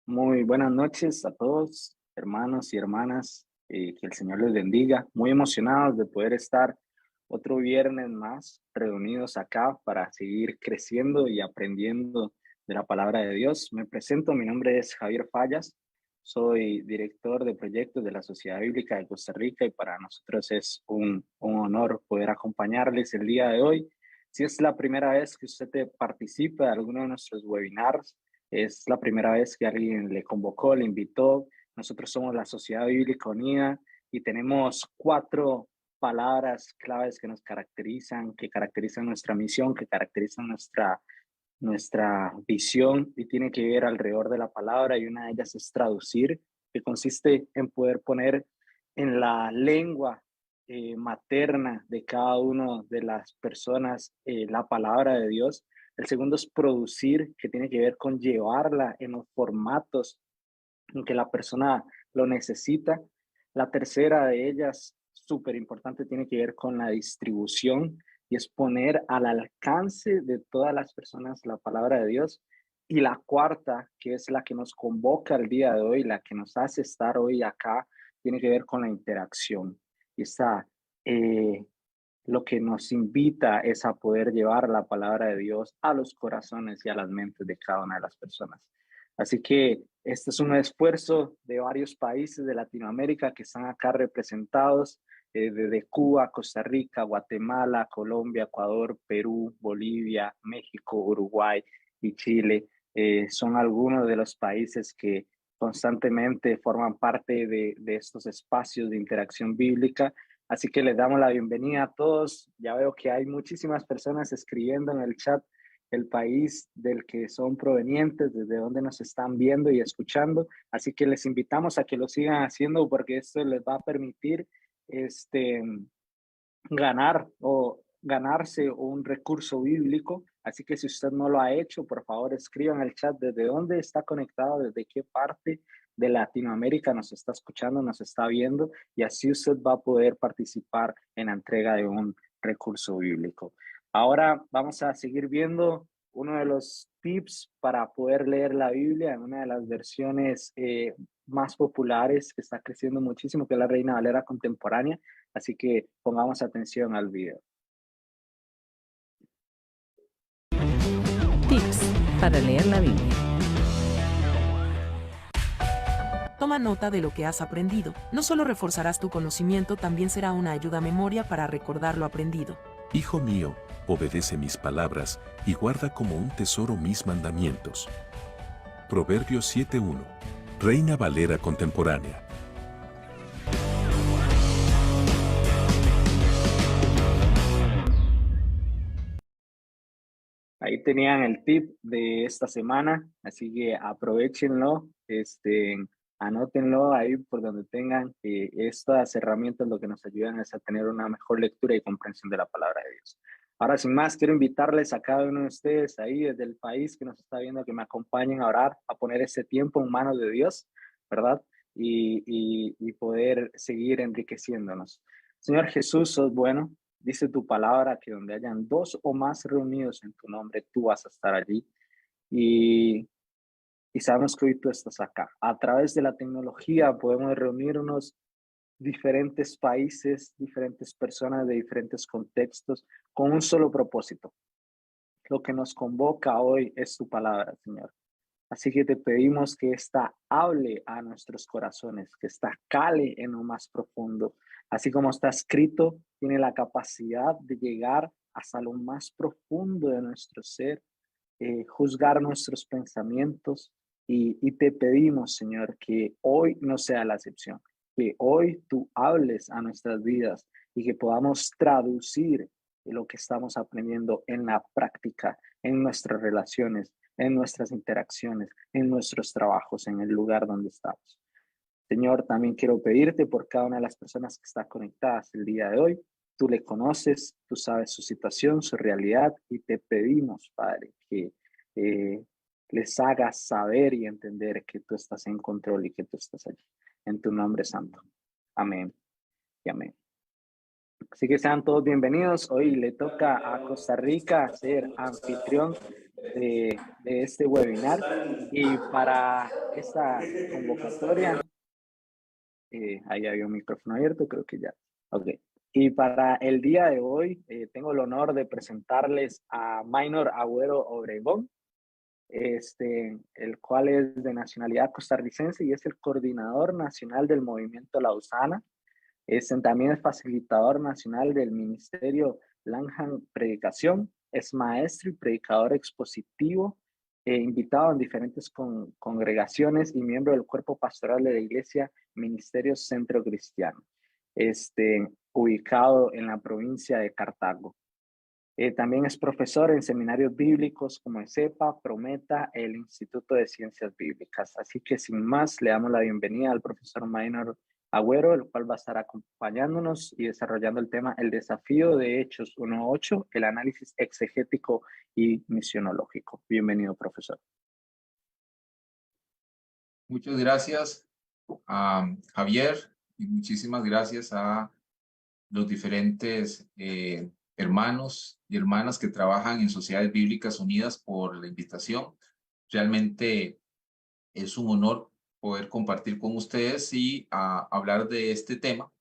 Muy buenas noches a todos, hermanos y hermanas. Que el Señor les bendiga. Muy emocionados de poder estar otro viernes más reunidos acá para seguir creciendo y aprendiendo de la palabra de Dios. Me presento, mi nombre es Javier Fallas. Soy director de proyectos de la Sociedad Bíblica de Costa Rica y para nosotros es un honor poder acompañarles el día de hoy. Si es la primera vez que usted participa de alguno de nuestros webinars, es la primera vez que alguien le convocó, le invitó. Nosotros somos la Sociedad Bíblica Unida y tenemos 4 palabras claves que nos caracterizan, que caracterizan nuestra misión, que caracterizan nuestra visión y tiene que ver alrededor de la palabra, y una de ellas es traducir, que consiste en poder poner en la lengua materna de cada una de las personas la palabra de Dios. El segundo es producir, que tiene que ver con llevarla en los formatos en que la persona lo necesita. La tercera de ellas, súper importante, tiene que ver con la distribución y es poner al alcance de todas las personas la palabra de Dios. Y la cuarta, que es la que nos convoca el día de hoy, la que nos hace estar hoy acá, tiene que ver con la interacción. Y está lo que nos invita es a poder llevar la palabra de Dios a los corazones y a las mentes de cada una de las personas. Así que este es un esfuerzo de varios países de Latinoamérica que están acá representados, desde Cuba, Costa Rica, Guatemala, Colombia, Ecuador, Perú, Bolivia, México, Uruguay y Chile. Son algunos de los países que constantemente forman parte de estos espacios de interacción bíblica. Así que les damos la bienvenida a todos. Ya veo que hay muchísimas personas escribiendo en el chat el país del que son provenientes, desde donde nos están viendo y escuchando. Así que les invitamos a que lo sigan haciendo porque esto les va a permitir este, ganar o ganarse un recurso bíblico. Así que si usted no lo ha hecho, por favor escriba en el chat desde dónde está conectado, desde qué parte de Latinoamérica nos está escuchando, nos está viendo, y así usted va a poder participar en la entrega de un recurso bíblico. Ahora vamos a seguir viendo uno de los tips para poder leer la Biblia en una de las versiones más populares que está creciendo muchísimo, que es la Reina Valera contemporánea. Así que pongamos atención al video. Tips para leer la Biblia. Toma nota de lo que has aprendido. No solo reforzarás tu conocimiento, también será una ayuda a memoria para recordar lo aprendido. Hijo mío, obedece mis palabras y guarda como un tesoro mis mandamientos. Proverbios 7:1. Reina Valera contemporánea. Ahí tenían el tip de esta semana, así que aprovechenlo, anótenlo ahí por donde tengan. Estas herramientas lo que nos ayudan es a tener una mejor lectura y comprensión de la palabra de Dios. Ahora, sin más, quiero invitarles a cada uno de ustedes ahí desde el país que nos está viendo, que me acompañen a orar, a poner ese tiempo en manos de Dios, ¿verdad? Y poder seguir enriqueciéndonos. Señor Jesús, sos bueno. Dice tu palabra que donde hayan 2 o más reunidos en tu nombre, tú vas a estar allí. Y, y sabemos que hoy tú estás acá. A través de la tecnología podemos reunirnos diferentes países, diferentes personas de diferentes contextos, con un solo propósito. Lo que nos convoca hoy es tu palabra, Señor. Así que te pedimos que esta hable a nuestros corazones, que esta cale en lo más profundo. Así como está escrito, tiene la capacidad de llegar hasta lo más profundo de nuestro ser, juzgar nuestros pensamientos. Y te pedimos, Señor, que hoy no sea la excepción, que hoy tú hables a nuestras vidas y que podamos traducir lo que estamos aprendiendo en la práctica, en nuestras relaciones, en nuestras interacciones, en nuestros trabajos, en el lugar donde estamos. Señor, también quiero pedirte por cada una de las personas que están conectadas el día de hoy. Tú le conoces, tú sabes su situación, su realidad, y te pedimos, Padre, que eh, les hagas saber y entender que tú estás en control y que tú estás allí. En tu nombre santo. Amén y amén. Así que sean todos bienvenidos. Hoy le toca a Costa Rica ser anfitrión de este webinar. Y para esta convocatoria, ahí había un micrófono abierto, creo que ya. Ok. Y para el día de hoy, tengo el honor de presentarles a Minor Agüero Obregón, el cual es de nacionalidad costarricense y es el coordinador nacional del movimiento Lausana. También es facilitador nacional del Ministerio Langham Predicación, es maestro y predicador expositivo, invitado en diferentes congregaciones y miembro del cuerpo pastoral de la Iglesia Ministerio Centro Cristiano, ubicado en la provincia de Cartago. También es profesor en seminarios bíblicos como ESEPA, Prometa, el Instituto de Ciencias Bíblicas. Así que sin más, le damos la bienvenida al profesor Minor Agüero, el cual va a estar acompañándonos y desarrollando el tema El desafío de Hechos 1.8, el análisis exegético y misionológico. Bienvenido, profesor. Muchas gracias a Javier y muchísimas gracias a los diferentes hermanos y hermanas que trabajan en Sociedades Bíblicas Unidas por la invitación. Realmente es un honor poder compartir con ustedes y hablar de este tema,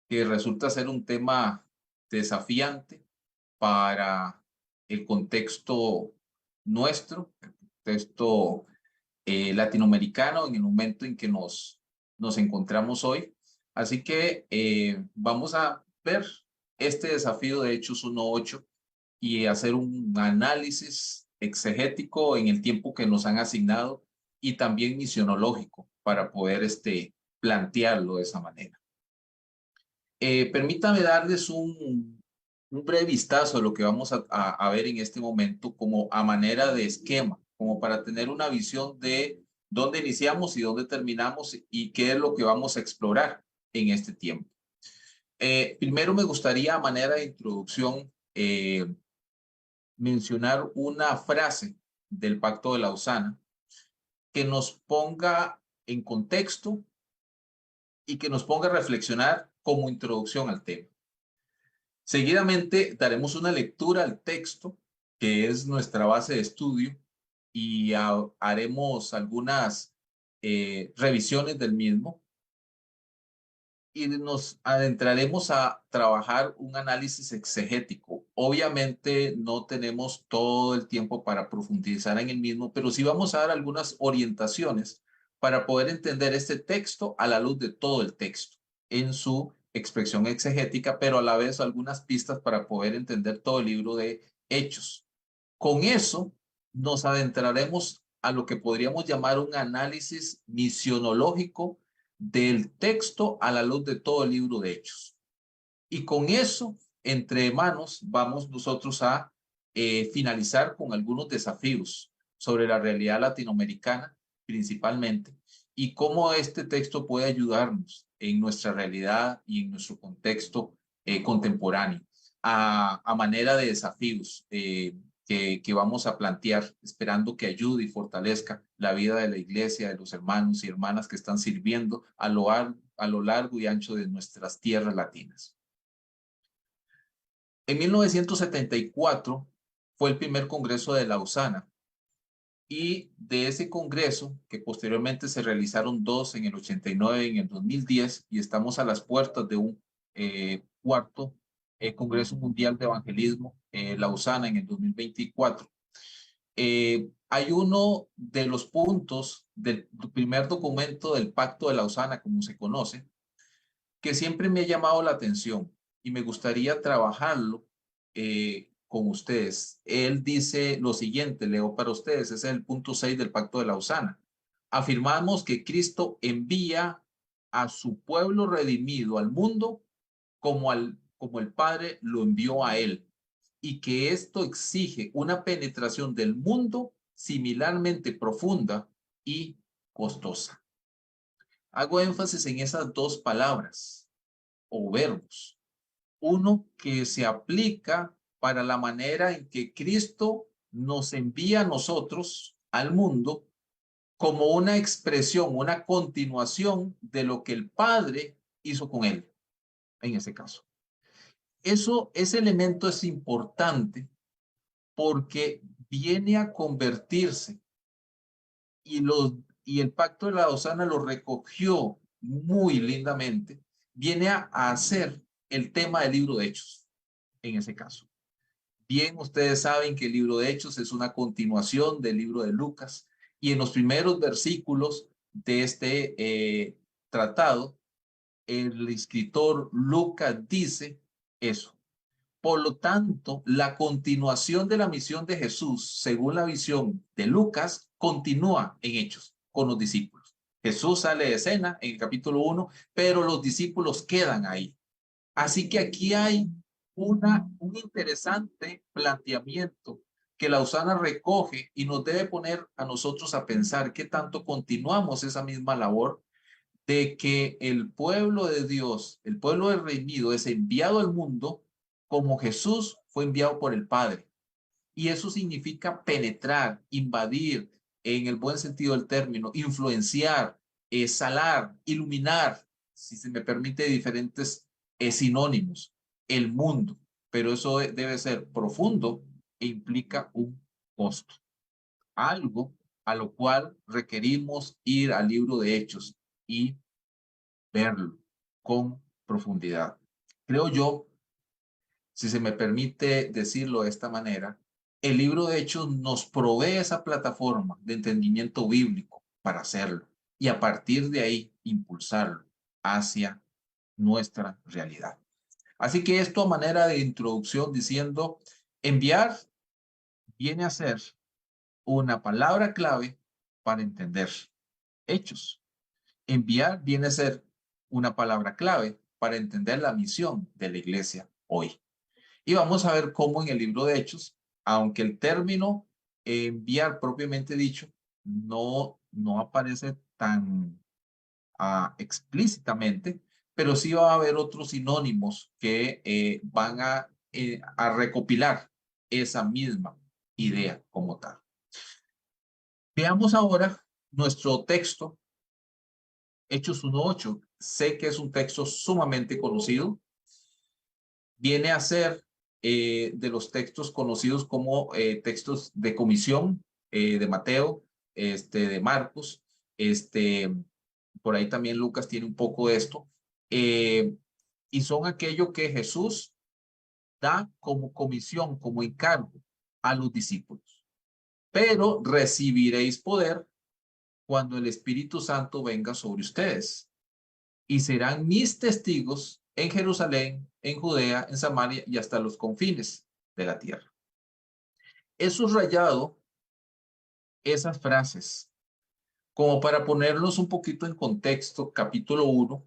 que resulta ser un tema desafiante para el contexto nuestro, el contexto latinoamericano en el momento en que nos encontramos hoy. Así que vamos a ver este desafío de Hechos 1.8 y hacer un análisis exegético en el tiempo que nos han asignado y también misionológico para poder plantearlo de esa manera. Permítame darles un breve vistazo de lo que vamos a ver en este momento como a manera de esquema, como para tener una visión de dónde iniciamos y dónde terminamos y qué es lo que vamos a explorar en este tiempo. Primero me gustaría a manera de introducción mencionar una frase del Pacto de Lausana que nos ponga en contexto y que nos ponga a reflexionar como introducción al tema. Seguidamente daremos una lectura al texto, que es nuestra base de estudio, y haremos algunas revisiones del mismo y nos adentraremos a trabajar un análisis exegético. Obviamente no tenemos todo el tiempo para profundizar en el mismo, pero sí vamos a dar algunas orientaciones para poder entender este texto a la luz de todo el texto en su expresión exegética, pero a la vez algunas pistas para poder entender todo el libro de Hechos. Con eso nos adentraremos a lo que podríamos llamar un análisis misionológico del texto a la luz de todo el libro de Hechos. Y con eso, entre manos, vamos nosotros a finalizar con algunos desafíos sobre la realidad latinoamericana, principalmente, y cómo este texto puede ayudarnos en nuestra realidad y en nuestro contexto contemporáneo, a manera de desafíos que vamos a plantear, esperando que ayude y fortalezca la vida de la iglesia, de los hermanos y hermanas que están sirviendo a lo largo y ancho de nuestras tierras latinas. En 1974 fue el primer congreso de Lausana, y de ese congreso, que posteriormente se realizaron dos en el 89 y en el 2010, y estamos a las puertas de un cuarto Congreso Mundial de Evangelismo, Lausana, en el 2024. Hay uno de los puntos del primer documento del Pacto de Lausana, como se conoce, que siempre me ha llamado la atención y me gustaría trabajarlo con ustedes. Él dice lo siguiente, leo para ustedes, ese es el punto 6 del Pacto de Lausana. Afirmamos que Cristo envía a su pueblo redimido al mundo como el Padre lo envió a él, y que esto exige una penetración del mundo similarmente profunda y costosa. Hago énfasis en esas dos palabras o verbos. Uno que se aplica para la manera en que Cristo nos envía a nosotros al mundo como una expresión, una continuación de lo que el Padre hizo con él, en este caso. Ese elemento es importante porque viene a convertirse y el pacto de la Lausana lo recogió muy lindamente, viene a hacer el tema del libro de Hechos, en ese caso. Bien, ustedes saben que el libro de Hechos es una continuación del libro de Lucas, y en los primeros versículos de este tratado, el escritor Lucas dice eso. Por lo tanto, la continuación de la misión de Jesús, según la visión de Lucas, continúa en Hechos con los discípulos. Jesús sale de escena en el capítulo 1, pero los discípulos quedan ahí. Así que aquí hay un interesante planteamiento que Lausana recoge y nos debe poner a nosotros a pensar qué tanto continuamos esa misma labor de que el pueblo de Dios, el pueblo del redimido, es enviado al mundo como Jesús fue enviado por el Padre. Y eso significa penetrar, invadir, en el buen sentido del término, influenciar, salar, iluminar, si se me permite diferentes sinónimos, el mundo. Pero eso debe ser profundo e implica un costo. Algo a lo cual requerimos ir al libro de Hechos y verlo con profundidad. Creo yo, si se me permite decirlo de esta manera, el libro de Hechos nos provee esa plataforma de entendimiento bíblico para hacerlo y a partir de ahí impulsarlo hacia nuestra realidad. Así que esto a manera de introducción diciendo, enviar viene a ser una palabra clave para entender Hechos. Enviar viene a ser una palabra clave para entender la misión de la iglesia hoy. Y vamos a ver cómo en el libro de Hechos, aunque el término enviar propiamente dicho no aparece tan explícitamente, pero sí va a haber otros sinónimos que van a recopilar esa misma idea como tal. Veamos ahora nuestro texto, Hechos 1:8. Sé que es un texto sumamente conocido. Viene a ser de los textos conocidos como textos de comisión de Mateo, de Marcos, por ahí también Lucas tiene un poco de esto, y son aquello que Jesús da como comisión, como encargo a los discípulos. Pero recibiréis poder cuando el Espíritu Santo venga sobre ustedes, y serán mis testigos en Jerusalén, en Judea, en Samaria y hasta los confines de la tierra. He subrayado esas frases como para ponerlos un poquito en contexto. Capítulo 1,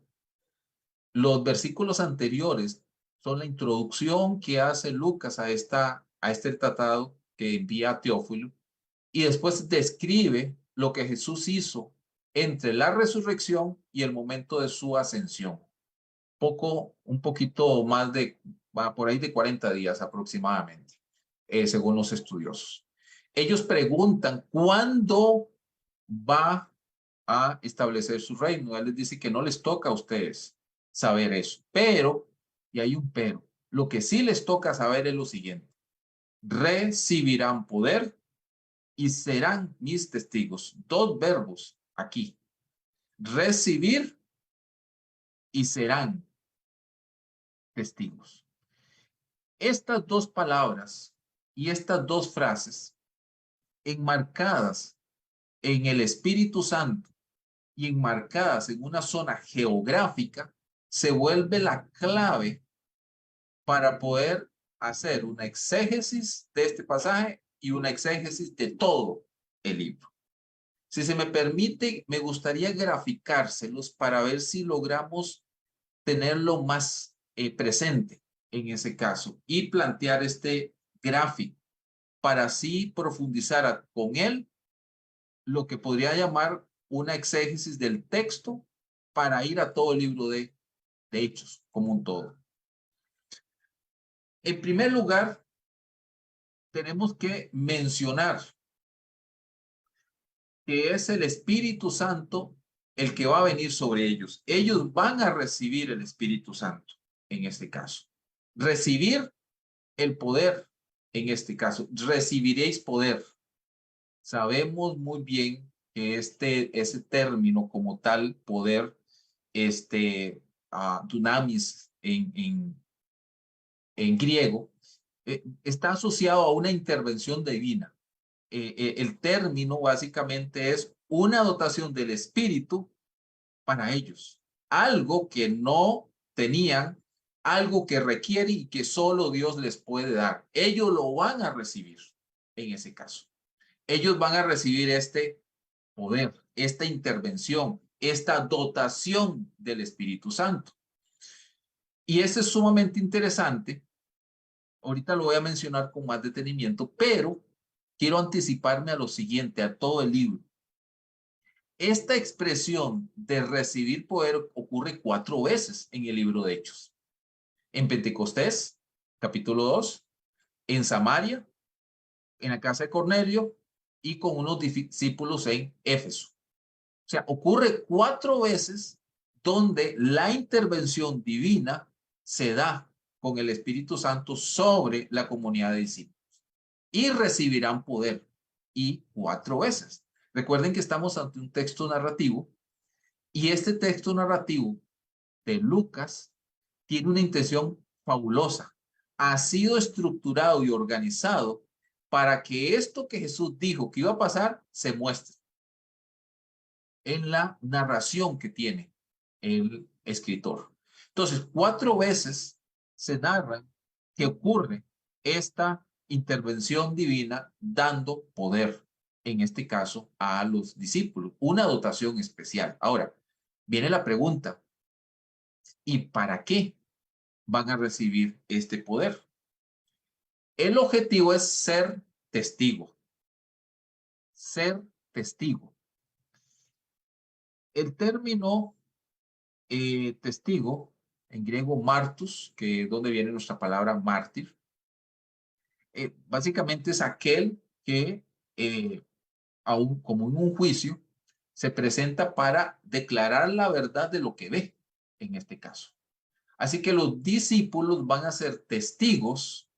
los versículos anteriores son la introducción que hace Lucas a este tratado que envía a Teófilo, y después describe lo que Jesús hizo entre la resurrección y el momento de su ascensión. Un poquito más por ahí de 40 días aproximadamente, según los estudiosos. Ellos preguntan, ¿cuándo va a establecer su reino? Él les dice que no les toca a ustedes saber eso, pero, y hay un pero, lo que sí les toca saber es lo siguiente: recibirán poder y serán mis testigos. Dos verbos aquí: recibir y serán testigos. Estas dos palabras y estas dos frases, enmarcadas en el Espíritu Santo y enmarcadas en una zona geográfica, se vuelve la clave para poder hacer una exégesis de este pasaje y una exégesis de todo el libro. Si se me permite, me gustaría graficárselos para ver si logramos tenerlo más presente en ese caso y plantear este gráfico para así profundizar con él lo que podría llamar una exégesis del texto para ir a todo el libro de Hechos como un todo. En primer lugar, tenemos que mencionar que es el Espíritu Santo el que va a venir sobre ellos. Ellos van a recibir el Espíritu Santo en este caso. recibir el poder, en este caso, recibiréis poder. Sabemos muy bien que ese término como tal, poder, dunamis en griego, está asociado a una intervención divina. El término básicamente es una dotación del espíritu para ellos. Algo que no tenían, algo que requiere y que solo Dios les puede dar. Ellos lo van a recibir en ese caso. Ellos van a recibir este poder, esta intervención, esta dotación del Espíritu Santo. Y este es sumamente interesante. Ahorita lo voy a mencionar con más detenimiento, pero quiero anticiparme a lo siguiente, a todo el libro. Esta expresión de recibir poder ocurre 4 veces en el libro de Hechos. En Pentecostés, capítulo 2, en Samaria, en la casa de Cornelio y con unos discípulos en Éfeso. O sea, ocurre 4 veces donde la intervención divina se da con el Espíritu Santo sobre la comunidad de discípulos. Y recibirán poder. Y 4 veces. Recuerden que estamos ante un texto narrativo y este texto narrativo de Lucas tiene una intención fabulosa. Ha sido estructurado y organizado para que esto que Jesús dijo que iba a pasar se muestre en la narración que tiene el escritor. Entonces, 4 veces se narra que ocurre esta intervención divina dando poder, en este caso, a los discípulos, una dotación especial. Ahora, viene la pregunta, ¿y para qué van a recibir este poder? El objetivo es ser testigo. Ser testigo. El término testigo, en griego martus, que es donde viene nuestra palabra mártir, básicamente es aquel que, aún como en un juicio, se presenta para declarar la verdad de lo que ve, en este caso. Así que los discípulos van a ser testigos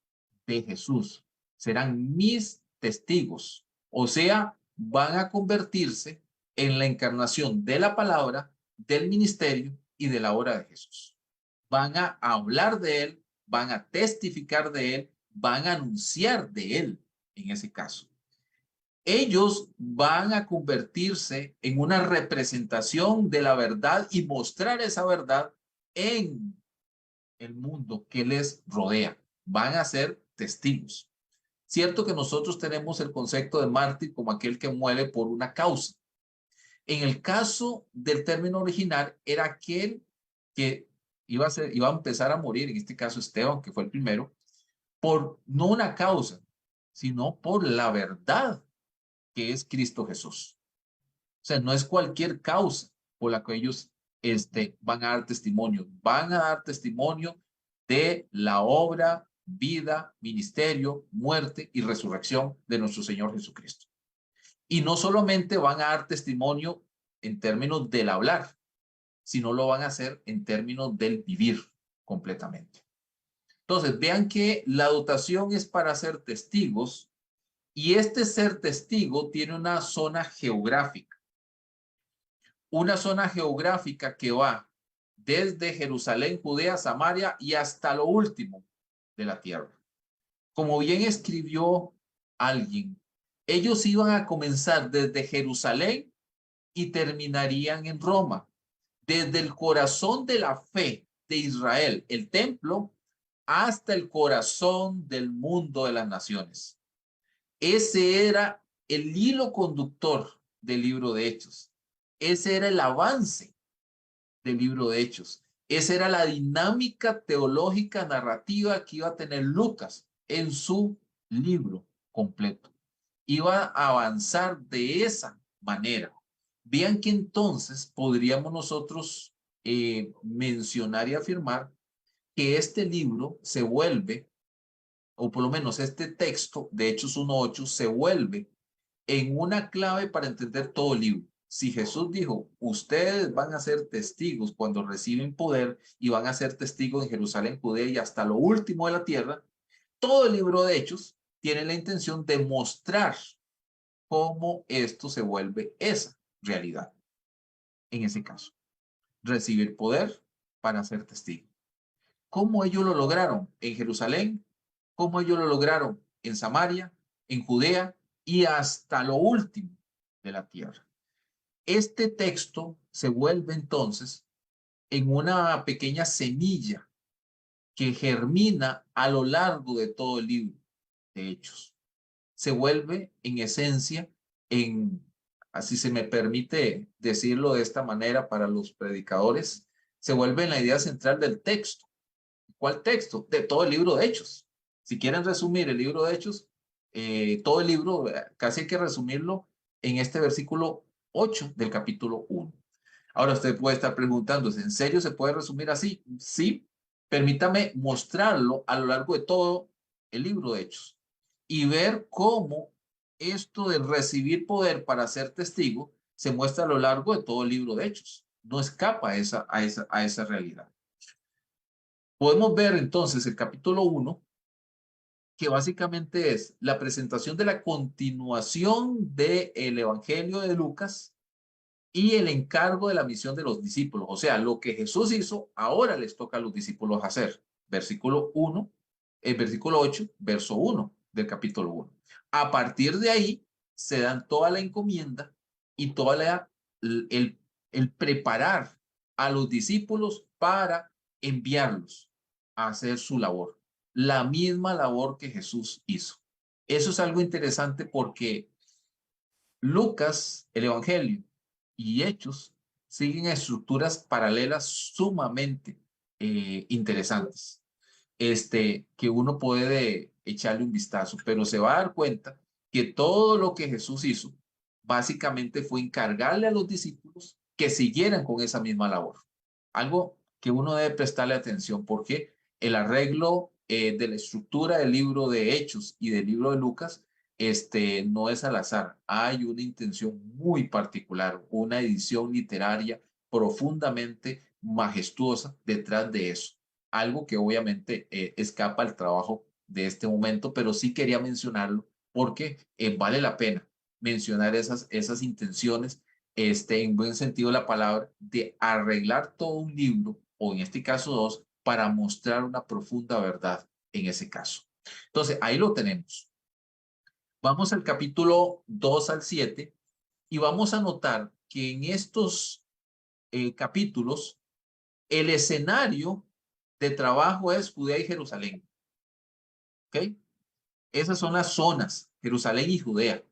de Jesús, serán mis testigos, o sea, van a convertirse en la encarnación de la palabra, del ministerio y de la obra de Jesús. Van a hablar de él, van a testificar de él, van a anunciar de él, en ese caso. Ellos van a convertirse en una representación de la verdad y mostrar esa verdad en el mundo que les rodea. Van a ser testigos. Cierto que nosotros tenemos el concepto de mártir como aquel que muere por una causa. En el caso del término original, era aquel que iba a empezar a morir, en este caso Esteban, que fue el primero, por no una causa, sino por la verdad que es Cristo Jesús. O sea, no es cualquier causa por la que ellos van a dar testimonio. Van a dar testimonio de la obra, vida, ministerio, muerte y resurrección de nuestro Señor Jesucristo. Y no solamente van a dar testimonio en términos del hablar, sino lo van a hacer en términos del vivir completamente. Entonces, vean que la dotación es para ser testigos y este ser testigo tiene una zona geográfica. Una zona geográfica que va desde Jerusalén, Judea, Samaria y hasta lo último de la tierra. Como bien escribió alguien, ellos iban a comenzar desde Jerusalén y terminarían en Roma. Desde el corazón de la fe de Israel, el templo, hasta el corazón del mundo de las naciones. Ese era el hilo conductor del libro de Hechos. Ese era el avance del libro de Hechos. Esa era la dinámica teológica narrativa que iba a tener Lucas en su libro completo. Iba a avanzar de esa manera. Vean que entonces podríamos nosotros mencionar y afirmar que este libro se vuelve, o por lo menos este texto de Hechos 1:8 se vuelve en una clave para entender todo el libro. si Jesús dijo, ustedes van a ser testigos cuando reciben poder y van a ser testigos en Jerusalén, Judea y hasta lo último de la tierra, todo el libro de Hechos tiene la intención de mostrar cómo esto se vuelve esa realidad. En ese caso, recibir poder para ser testigo. ¿Cómo ellos lo lograron? En Jerusalén, ¿cómo ellos lo lograron? En Samaria, en Judea y hasta lo último de la tierra. Este texto se vuelve entonces en una pequeña semilla que germina a lo largo de todo el libro de Hechos. Se vuelve en esencia, así se me permite decirlo de esta manera para los predicadores, se vuelve en la idea central del texto. ¿Cuál texto? De todo el libro de Hechos. Si quieren resumir el libro de Hechos, todo el libro, casi hay que resumirlo en este versículo 8 del capítulo 1. Ahora usted puede estar preguntándose, ¿en serio se puede resumir así? Sí, permítame mostrarlo a lo largo de todo el libro de Hechos y ver cómo esto de recibir poder para ser testigo se muestra a lo largo de todo el libro de Hechos. No escapa a esa realidad. Podemos ver entonces el capítulo 1, que básicamente es la presentación de la continuación del Evangelio de Lucas y el encargo de la misión de los discípulos. O sea, lo que Jesús hizo, ahora les toca a los discípulos hacer. Versículo 1, versículo 8, verso 1 del capítulo 1. A partir de ahí se dan toda la encomienda y toda el preparar a los discípulos para enviarlos a hacer su labor. La misma labor que Jesús hizo. Eso es algo interesante porque Lucas, el Evangelio y Hechos siguen estructuras paralelas sumamente interesantes, que uno puede echarle un vistazo, pero se va a dar cuenta que todo lo que Jesús hizo básicamente fue encargarle a los discípulos que siguieran con esa misma labor. Algo que uno debe prestarle atención porque el arreglo de la estructura del libro de Hechos y del libro de Lucas no es al azar. Hay una intención muy particular, una edición literaria profundamente majestuosa detrás de eso. Algo que obviamente escapa al trabajo de este momento, pero sí quería mencionarlo porque vale la pena mencionar esas intenciones, en buen sentido de la palabra, de arreglar todo un libro, o en este caso dos, para mostrar una profunda verdad en ese caso. Entonces, ahí lo tenemos. Vamos al capítulo 2 al 7 y vamos a notar que en estos capítulos el escenario de trabajo es Judea y Jerusalén. ¿Ok? Esas son las zonas, Jerusalén y Judea.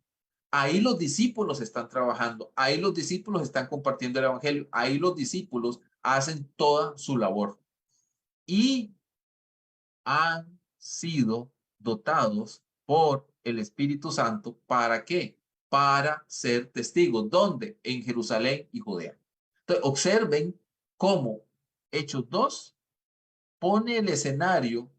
Ahí los discípulos están trabajando, ahí los discípulos están compartiendo el evangelio, ahí los discípulos hacen toda su labor. Y han sido dotados por el Espíritu Santo. ¿Para qué? Para ser testigos. ¿Dónde? En Jerusalén y Judea. Entonces, observen cómo Hechos 2 pone el escenario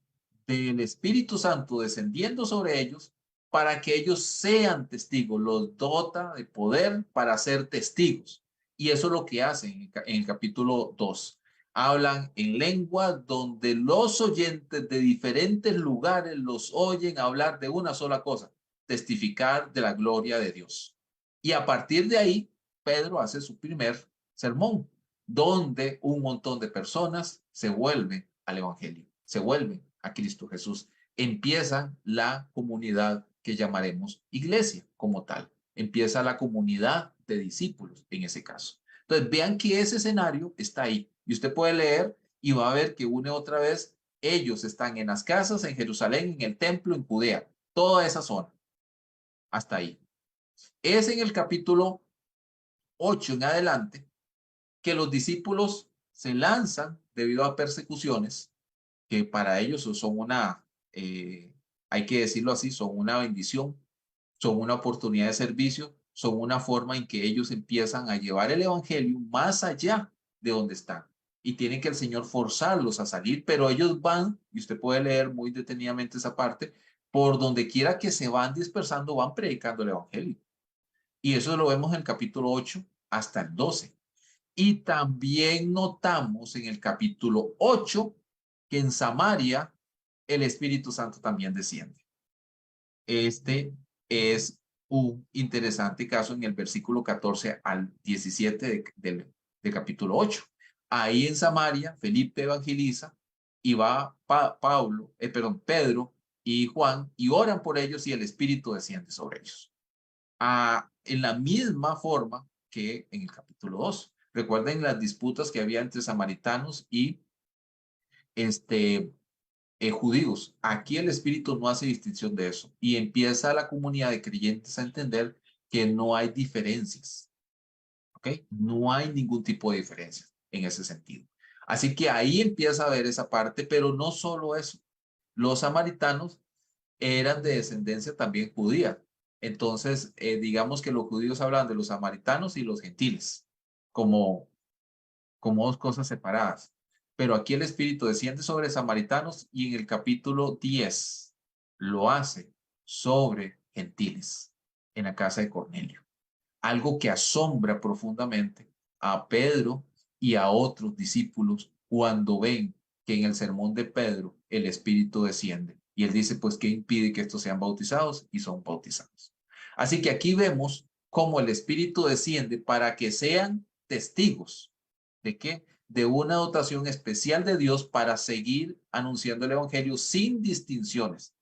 del Espíritu Santo descendiendo sobre ellos para que ellos sean testigos. Los dota de poder para ser testigos. Y eso es lo que hacen en el capítulo 2. Hablan en lengua donde los oyentes de diferentes lugares los oyen hablar de una sola cosa, testificar de la gloria de Dios. Y a partir de ahí, Pedro hace su primer sermón, donde un montón de personas se vuelven al Evangelio, se vuelven a Cristo Jesús. Empieza la comunidad que llamaremos iglesia como tal. Empieza la comunidad de discípulos en ese caso. Entonces, vean que ese escenario está ahí. Y usted puede leer y va a ver que une otra vez, ellos están en las casas, en Jerusalén, en el templo, en Judea, toda esa zona. Hasta ahí. Es en el capítulo 8 en adelante que los discípulos se lanzan debido a persecuciones que para ellos son una, hay que decirlo así, son una bendición, son una oportunidad de servicio, son una forma en que ellos empiezan a llevar el evangelio más allá de donde están. Y tienen que el Señor forzarlos a salir, pero ellos van, y usted puede leer muy detenidamente esa parte, por donde quiera que se van dispersando, van predicando el evangelio. Y eso lo vemos en el capítulo 8 hasta el 12. Y también notamos en el capítulo 8 que en Samaria el Espíritu Santo también desciende. Este es un interesante caso en el versículo 14 al 17 del capítulo 8. Ahí en Samaria, Felipe evangeliza y va Pedro y Juan y oran por ellos y el Espíritu desciende sobre ellos. En la misma forma que en el capítulo 2. Recuerden las disputas que había entre samaritanos y judíos. Aquí el Espíritu no hace distinción de eso y empieza la comunidad de creyentes a entender que no hay diferencias. ¿Ok? No hay ningún tipo de diferencia en ese sentido. Así que ahí empieza a ver esa parte, pero no solo eso. Los samaritanos eran de descendencia también judía. Entonces, digamos que los judíos hablan de los samaritanos y los gentiles como dos cosas separadas. Pero aquí el Espíritu desciende sobre samaritanos y en el capítulo 10 lo hace sobre gentiles en la casa de Cornelio. Algo que asombra profundamente a Pedro y a otros discípulos cuando ven que en el sermón de Pedro el Espíritu desciende. Y él dice, pues, ¿qué impide que estos sean bautizados? Y son bautizados. Así que aquí vemos cómo el Espíritu desciende para que sean testigos. ¿De qué? De una dotación especial de Dios para seguir anunciando el Evangelio sin distinciones.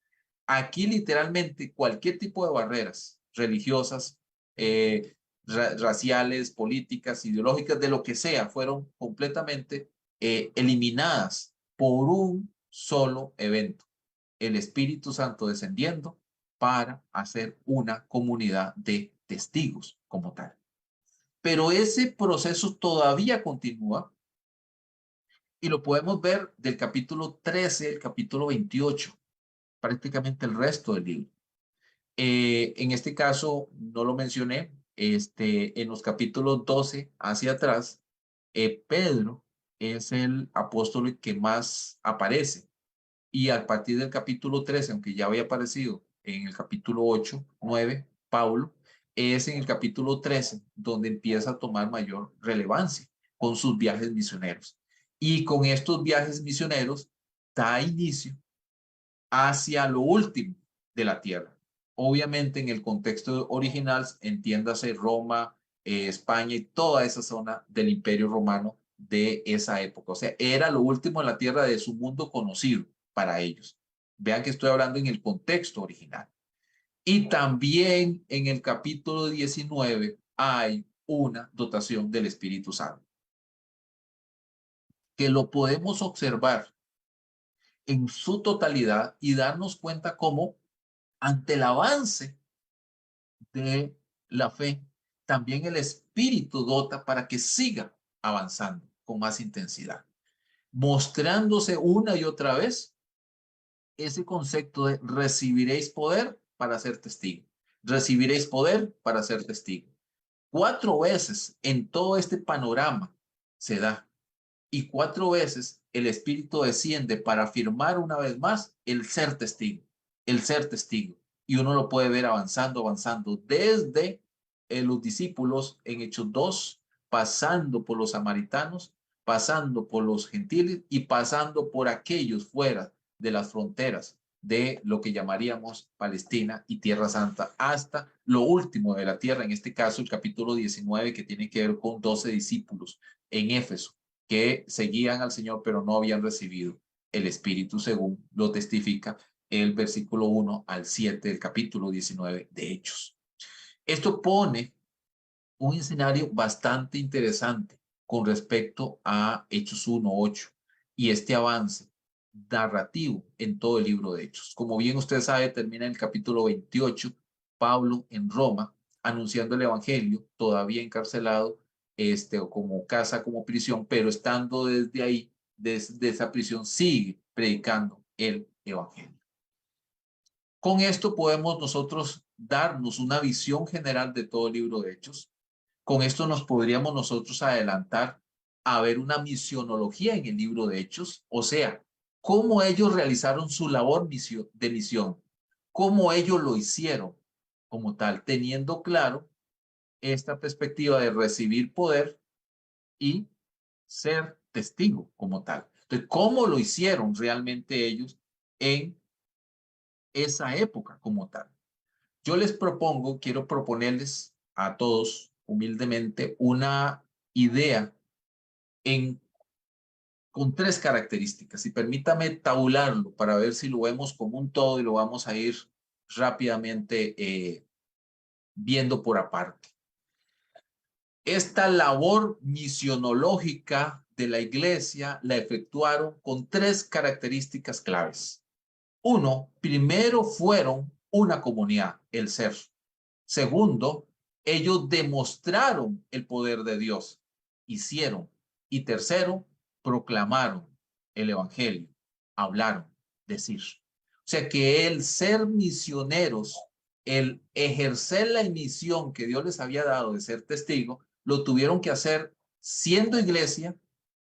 Aquí literalmente cualquier tipo de barreras religiosas, raciales, políticas, ideológicas, de lo que sea, fueron completamente eliminadas por un solo evento. El Espíritu Santo descendiendo para hacer una comunidad de testigos como tal. Pero ese proceso todavía continúa y lo podemos ver del capítulo 13 al capítulo 28, prácticamente el resto del libro. En este caso, no lo mencioné, en los capítulos 12 hacia atrás, Pedro es el apóstol que más aparece. Y a partir del capítulo 13, aunque ya había aparecido en el capítulo 8, 9, Pablo, es en el capítulo 13 donde empieza a tomar mayor relevancia con sus viajes misioneros. Y con estos viajes misioneros da inicio hacia lo último de la tierra. Obviamente en el contexto original, entiéndase Roma, España y toda esa zona del Imperio Romano de esa época. O sea, era lo último en la tierra de su mundo conocido para ellos. Vean que estoy hablando en el contexto original. Y también en el capítulo 19 hay una dotación del Espíritu Santo, que lo podemos observar en su totalidad y darnos cuenta cómo ante el avance de la fe, también el Espíritu dota para que siga avanzando con más intensidad, mostrándose una y otra vez ese concepto de recibiréis poder para ser testigo, recibiréis poder para ser testigo. 4 veces en todo este panorama se da y 4 veces el Espíritu desciende para afirmar una vez más el ser testigo, el ser testigo. Y uno lo puede ver avanzando desde los discípulos en Hechos 2, pasando por los samaritanos, pasando por los gentiles y pasando por aquellos fuera de las fronteras de lo que llamaríamos Palestina y Tierra Santa, hasta lo último de la tierra, en este caso el capítulo 19, que tiene que ver con 12 discípulos en Éfeso, que seguían al Señor, pero no habían recibido el Espíritu, según lo testifica el versículo 1 al 7 del capítulo 19 de Hechos. Esto pone un escenario bastante interesante con respecto a Hechos 1:8 y este avance narrativo en todo el libro de Hechos. Como bien usted sabe, termina en el capítulo 28, Pablo en Roma, anunciando el Evangelio, todavía encarcelado, o como casa, como prisión, pero estando desde ahí, desde esa prisión, sigue predicando el Evangelio. Con esto podemos nosotros darnos una visión general de todo el libro de Hechos. Con esto nos podríamos nosotros adelantar a ver una misionología en el libro de Hechos, o sea, cómo ellos realizaron su labor de misión, cómo ellos lo hicieron como tal, teniendo claro esta perspectiva de recibir poder y ser testigo como tal. Entonces, ¿cómo lo hicieron realmente ellos en esa época como tal? Yo les propongo, quiero proponerles a todos humildemente una idea con 3 características, y permítame tabularlo para ver si lo vemos como un todo y lo vamos a ir rápidamente viendo por aparte. Esta labor misionológica de la iglesia la efectuaron con 3 características claves. 1, primero fueron una comunidad, el ser. Segundo, ellos demostraron el poder de Dios, hicieron. Y tercero, proclamaron el evangelio, hablaron, decir. O sea que el ser misioneros, el ejercer la misión que Dios les había dado de ser testigo, lo tuvieron que hacer siendo iglesia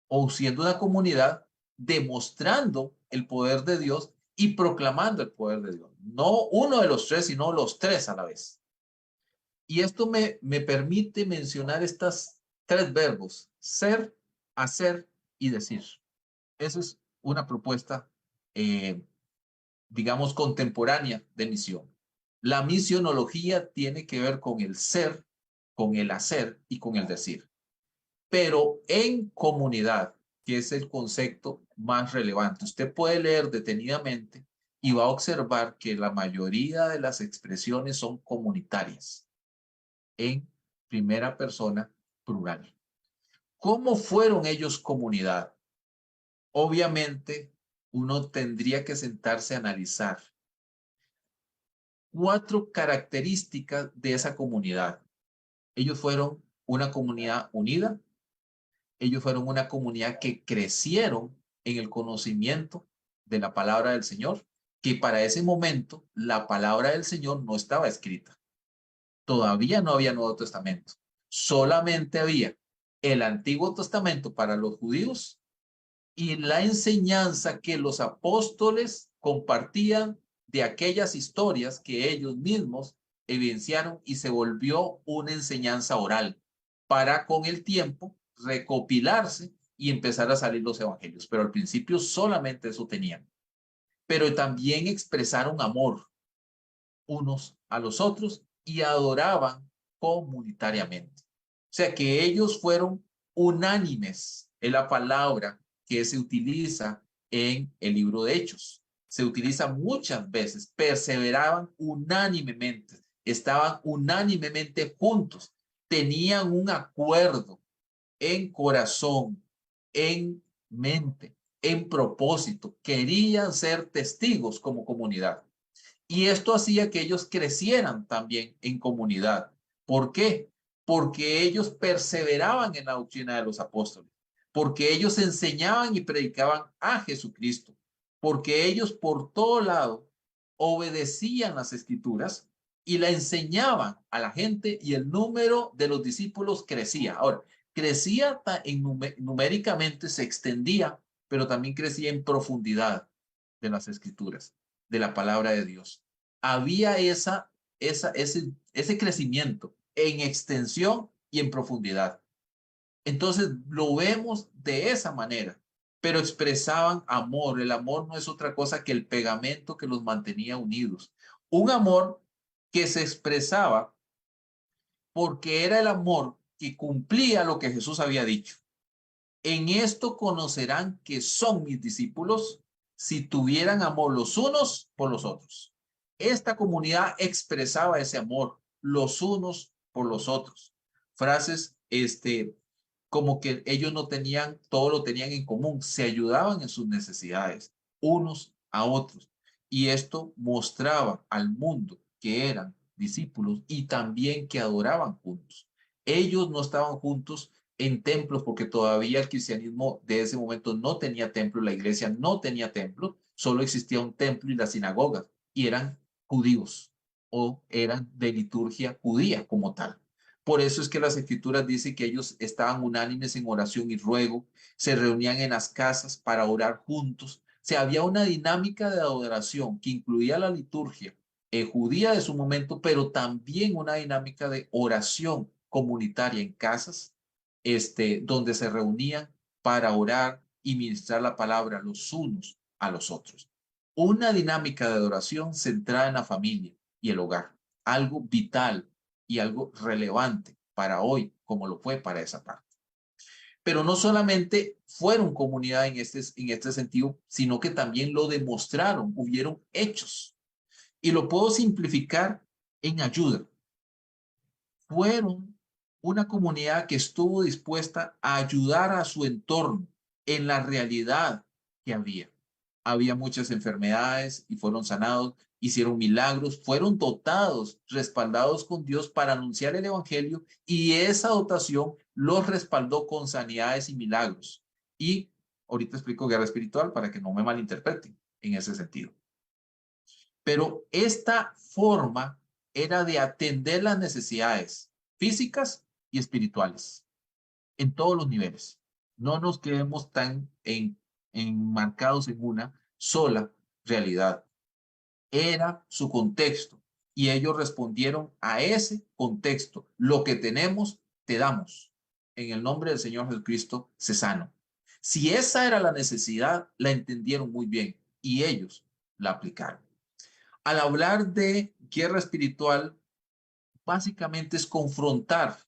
o siendo una comunidad, demostrando el poder de Dios y proclamando el poder de Dios. No uno de los 3, sino los 3 a la vez. Y esto me permite mencionar estas 3 verbos: ser, hacer y decir. Esa es una propuesta, digamos, contemporánea de misión. La misionología tiene que ver con el ser, con el hacer y con el decir. Pero en comunidad, que es el concepto más relevante, usted puede leer detenidamente y va a observar que la mayoría de las expresiones son comunitarias, en primera persona plural. ¿Cómo fueron ellos comunidad? Obviamente, uno tendría que sentarse a analizar 4 características de esa comunidad. Ellos fueron una comunidad unida, ellos fueron una comunidad que crecieron en el conocimiento de la palabra del Señor, que para ese momento la palabra del Señor no estaba escrita. Todavía no había Nuevo Testamento. Solamente había el Antiguo Testamento para los judíos y la enseñanza que los apóstoles compartían de aquellas historias que ellos mismos evidenciaron, y se volvió una enseñanza oral para con el tiempo recopilarse y empezar a salir los evangelios. Pero al principio solamente eso tenían. Pero también expresaron amor unos a los otros y adoraban comunitariamente. O sea que ellos fueron unánimes, es la palabra que se utiliza en el libro de Hechos. Se utiliza muchas veces, perseveraban unánimemente, estaban unánimemente juntos, tenían un acuerdo en corazón, en mente, en propósito, querían ser testigos como comunidad. Y esto hacía que ellos crecieran también en comunidad. ¿Por qué? Porque ellos perseveraban en la doctrina de los apóstoles, porque ellos enseñaban y predicaban a Jesucristo, porque ellos por todo lado obedecían las escrituras y la enseñaban a la gente, y el número de los discípulos crecía. Ahora, crecía numéricamente, se extendía, pero también crecía en profundidad de las escrituras, de la palabra de Dios. Había ese crecimiento en extensión y en profundidad. Entonces lo vemos de esa manera, pero expresaban amor. El amor no es otra cosa que el pegamento que los mantenía unidos. Un amor que se expresaba porque era el amor que cumplía lo que Jesús había dicho. En esto conocerán que son mis discípulos si tuvieran amor los unos por los otros. Esta comunidad expresaba ese amor los unos por los otros. Frases como que ellos no tenían, todo lo tenían en común, se ayudaban en sus necesidades unos a otros. Y esto mostraba al mundo que eran discípulos y también que adoraban juntos. Ellos no estaban juntos en templos porque todavía el cristianismo de ese momento no tenía templo, la iglesia no tenía templo, solo existía un templo y las sinagogas, y eran judíos o eran de liturgia judía como tal. Por eso es que las escrituras dicen que ellos estaban unánimes en oración y ruego, se reunían en las casas para orar juntos. O sea, había una dinámica de adoración que incluía la liturgia judía de su momento, pero también una dinámica de oración comunitaria en casas, donde se reunían para orar y ministrar la palabra los unos a los otros. Una dinámica de adoración centrada en la familia y el hogar, algo vital y algo relevante para hoy, como lo fue para esa parte. Pero no solamente fueron comunidad en este sentido, sino que también lo demostraron, hubieron hechos. Y lo puedo simplificar en ayuda. Fueron una comunidad que estuvo dispuesta a ayudar a su entorno en la realidad que había. Había muchas enfermedades y fueron sanados, hicieron milagros, fueron dotados, respaldados con Dios para anunciar el evangelio, y esa dotación los respaldó con sanidades y milagros. Y ahorita explico guerra espiritual para que no me malinterpreten en ese sentido. Pero esta forma era de atender las necesidades físicas y espirituales en todos los niveles. No nos quedemos tan enmarcados en una sola realidad. Era su contexto y ellos respondieron a ese contexto. Lo que tenemos, te damos. En el nombre del Señor Jesucristo, sé sano. Si esa era la necesidad, la entendieron muy bien y ellos la aplicaron. Al hablar de guerra espiritual, básicamente es confrontar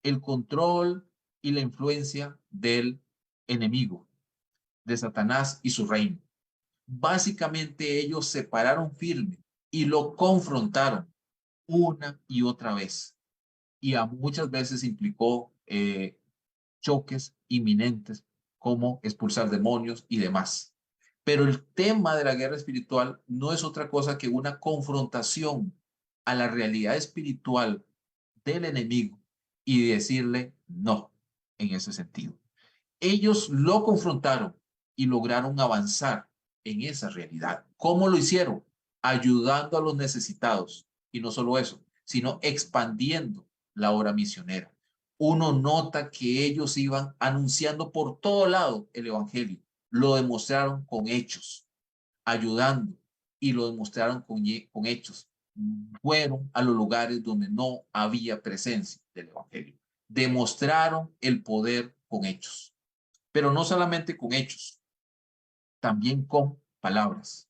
el control y la influencia del enemigo, de Satanás y su reino. Básicamente ellos se pararon firme y lo confrontaron una y otra vez. Y a muchas veces implicó choques inminentes como expulsar demonios y demás. Pero el tema de la guerra espiritual no es otra cosa que una confrontación a la realidad espiritual del enemigo y decirle no en ese sentido. Ellos lo confrontaron y lograron avanzar en esa realidad. ¿Cómo lo hicieron? Ayudando a los necesitados. Y no solo eso, sino expandiendo la obra misionera. Uno nota que ellos iban anunciando por todo lado el evangelio. Lo demostraron con hechos, ayudando, y lo demostraron con hechos. Fueron a los lugares donde no había presencia del evangelio. Demostraron el poder con hechos. Pero no solamente con hechos, también con palabras.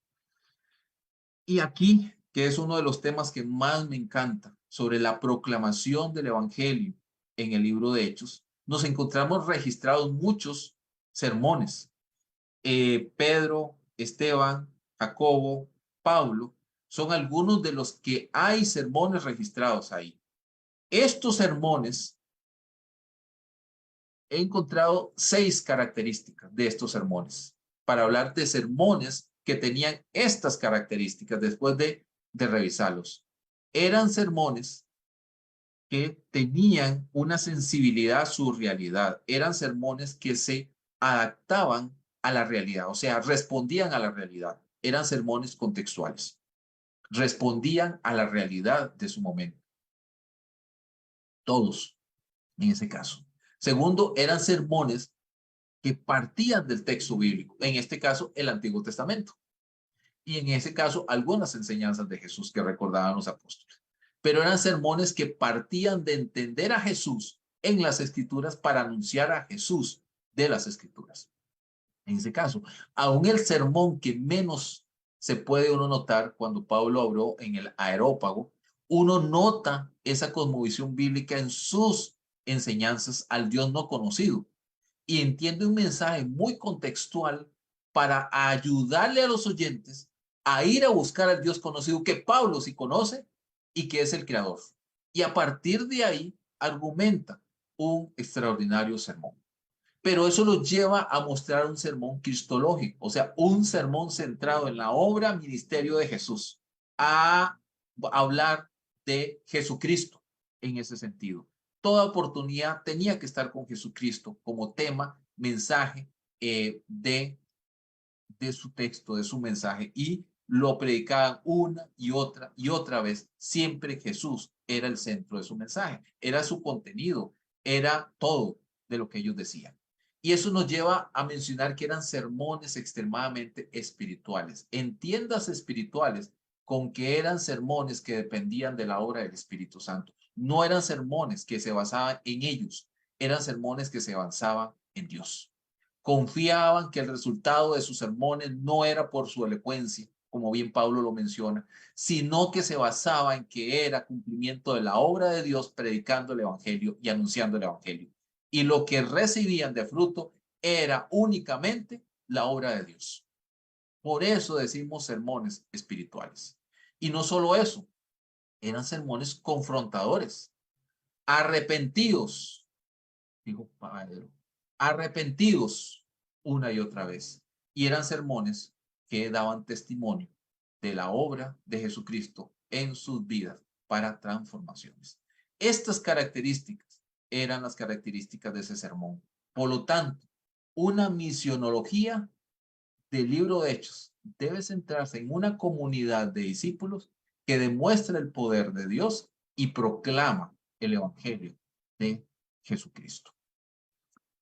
Y aquí, que es uno de los temas que más me encanta, sobre la proclamación del evangelio en el libro de Hechos, nos encontramos registrados muchos sermones. Pedro, Esteban, Jacobo, Pablo, son algunos de los que hay sermones registrados ahí. Estos sermones, he encontrado 6 características de estos sermones para hablar de sermones que tenían estas características después de revisarlos. Eran sermones que tenían una sensibilidad a su realidad. Eran sermones que se adaptaban a la realidad, o sea, respondían a la realidad. Eran sermones contextuales. Respondían a la realidad de su momento. Todos, en ese caso. Segundo, eran sermones que partían del texto bíblico, en este caso, el Antiguo Testamento. Y en ese caso, algunas enseñanzas de Jesús que recordaban los apóstoles. Pero eran sermones que partían de entender a Jesús en las Escrituras para anunciar a Jesús de las Escrituras. En ese caso, aún el sermón que menos se puede uno notar cuando Pablo habló en el Areópago, uno nota esa cosmovisión bíblica en sus enseñanzas al Dios no conocido y entiende un mensaje muy contextual para ayudarle a los oyentes a ir a buscar al Dios conocido que Pablo sí conoce y que es el creador. Y a partir de ahí argumenta un extraordinario sermón. Pero eso lo lleva a mostrar un sermón cristológico, o sea, un sermón centrado en la obra, ministerio de Jesús, a hablar de Jesucristo en ese sentido. Toda oportunidad tenía que estar con Jesucristo como tema, mensaje de su texto, de su mensaje, y lo predicaban una y otra vez. Siempre Jesús era el centro de su mensaje, era su contenido, era todo de lo que ellos decían. Y eso nos lleva a mencionar que eran sermones extremadamente espirituales. En tiendas espirituales con que eran sermones que dependían de la obra del Espíritu Santo. No eran sermones que se basaban en ellos, eran sermones que se basaban en Dios. Confiaban que el resultado de sus sermones no era por su elocuencia, como bien Pablo lo menciona, sino que se basaba en que era cumplimiento de la obra de Dios predicando el Evangelio y anunciando el Evangelio. Y lo que recibían de fruto era únicamente la obra de Dios. Por eso decimos sermones espirituales. Y no solo eso, eran sermones confrontadores, arrepentidos, dijo Pedro, arrepentidos una y otra vez. Y eran sermones que daban testimonio de la obra de Jesucristo en sus vidas para transformaciones. Estas características eran las características de ese sermón. Por lo tanto, una misionología del libro de Hechos debe centrarse en una comunidad de discípulos que demuestra el poder de Dios y proclama el Evangelio de Jesucristo.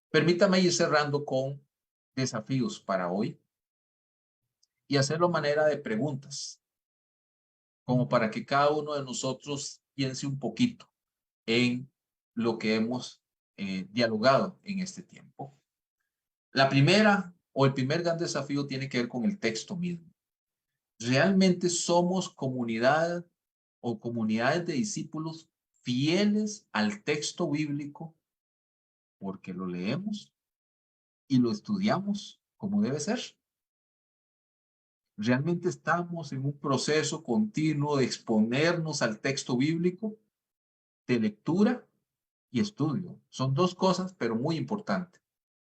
Permítame ir cerrando con desafíos para hoy y hacerlo a manera de preguntas, como para que cada uno de nosotros piense un poquito en lo que hemos dialogado en este tiempo. La primera o el primer gran desafío tiene que ver con el texto mismo. ¿Realmente somos comunidad o comunidades de discípulos fieles al texto bíblico porque lo leemos y lo estudiamos como debe ser? ¿Realmente estamos en un proceso continuo de exponernos al texto bíblico, de lectura y estudio? Son dos cosas, pero muy importantes.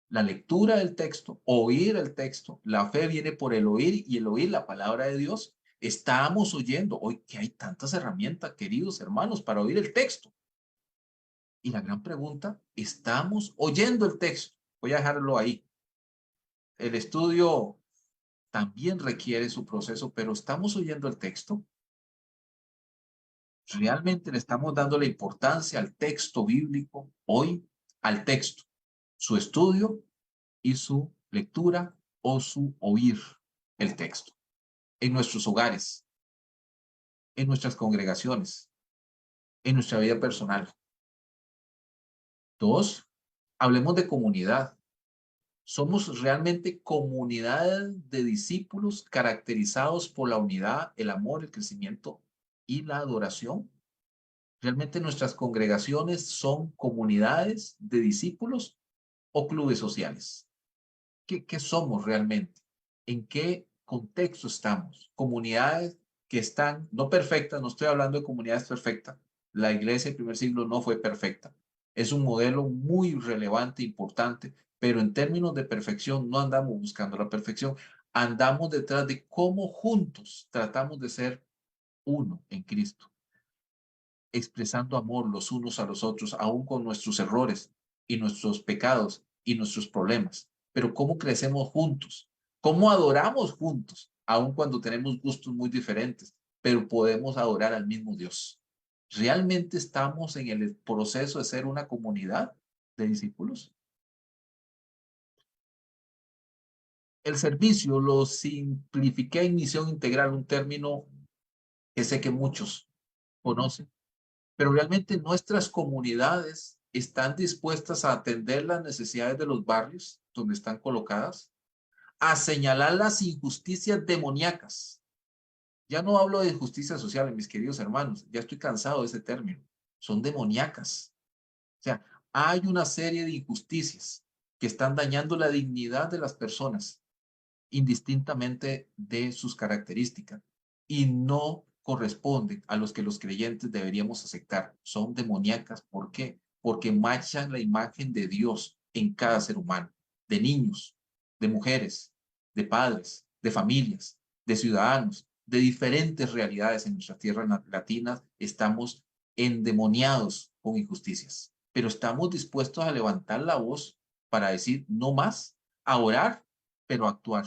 La lectura del texto, oír el texto, la fe viene por el oír y el oír la palabra de Dios. Estamos oyendo hoy que hay tantas herramientas, queridos hermanos, para oír el texto. Y la gran pregunta, ¿estamos oyendo el texto? Voy a dejarlo ahí. El estudio también requiere su proceso, pero ¿estamos oyendo el texto? ¿Realmente le estamos dando la importancia al texto bíblico hoy? Al texto, su estudio y su lectura o su oír el texto en nuestros hogares, en nuestras congregaciones, en nuestra vida personal. Dos, hablemos de comunidad. ¿Somos realmente comunidad de discípulos caracterizados por la unidad, el amor, el crecimiento y la adoración? ¿Realmente nuestras congregaciones son comunidades de discípulos o clubes sociales? ¿Qué somos realmente? ¿En qué contexto estamos? Comunidades que están, no perfectas, no estoy hablando de comunidades perfectas. La iglesia del primer siglo no fue perfecta. Es un modelo muy relevante, importante, pero en términos de perfección no andamos buscando la perfección. Andamos detrás de cómo juntos tratamos de ser uno en Cristo, expresando amor los unos a los otros, aún con nuestros errores y nuestros pecados y nuestros problemas. Pero cómo crecemos juntos, cómo adoramos juntos, aun cuando tenemos gustos muy diferentes, pero podemos adorar al mismo Dios. ¿Realmente estamos en el proceso de ser una comunidad de discípulos? El servicio lo simplifiqué en misión integral, un término que sé que muchos conocen, pero realmente nuestras comunidades están dispuestas a atender las necesidades de los barrios donde están colocadas, a señalar las injusticias demoníacas. Ya no hablo de injusticia social, mis queridos hermanos, ya estoy cansado de ese término. Son demoníacas. O sea, hay una serie de injusticias que están dañando la dignidad de las personas, indistintamente de sus características, y no corresponden a los que los creyentes deberíamos aceptar. Son demoníacas. ¿Por qué? Porque machan la imagen de Dios en cada ser humano, de niños, de mujeres, de padres, de familias, de ciudadanos, de diferentes realidades en nuestras tierras latinas. Estamos endemoniados con injusticias, pero estamos dispuestos a levantar la voz para decir no más, a orar, pero a actuar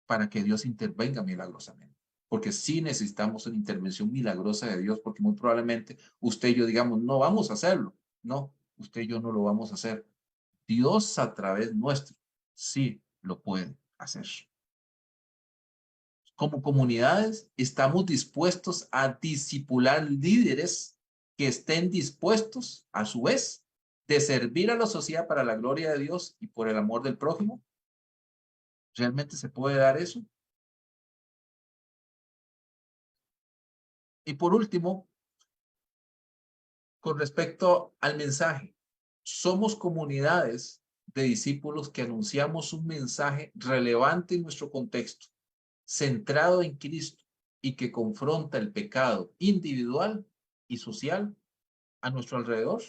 para que Dios intervenga milagrosamente. Porque sí necesitamos una intervención milagrosa de Dios, porque muy probablemente usted y yo digamos, no vamos a hacerlo. No, usted y yo no lo vamos a hacer. Dios a través nuestro sí lo puede hacer. como comunidades, estamos dispuestos a discipular líderes que estén dispuestos, a su vez, de servir a la sociedad para la gloria de Dios y por el amor del prójimo. ¿Realmente se puede dar eso? Y por último, con respecto al mensaje, somos comunidades de discípulos que anunciamos un mensaje relevante en nuestro contexto, centrado en Cristo y que confronta el pecado individual y social a nuestro alrededor.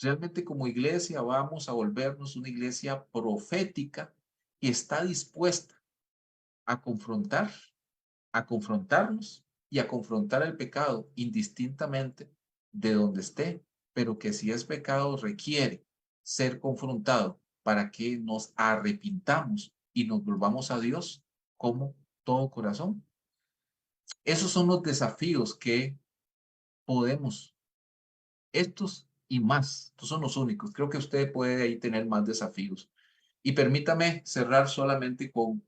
Realmente como iglesia vamos a volvernos una iglesia profética que está dispuesta a confrontarnos y a confrontar el pecado indistintamente de donde esté, pero que si es pecado requiere ser confrontado para que nos arrepintamos y nos volvamos a Dios como todo corazón. Esos son los desafíos que podemos, estos y más, estos son los únicos. Creo que usted puede ahí tener más desafíos. Y permítame cerrar solamente con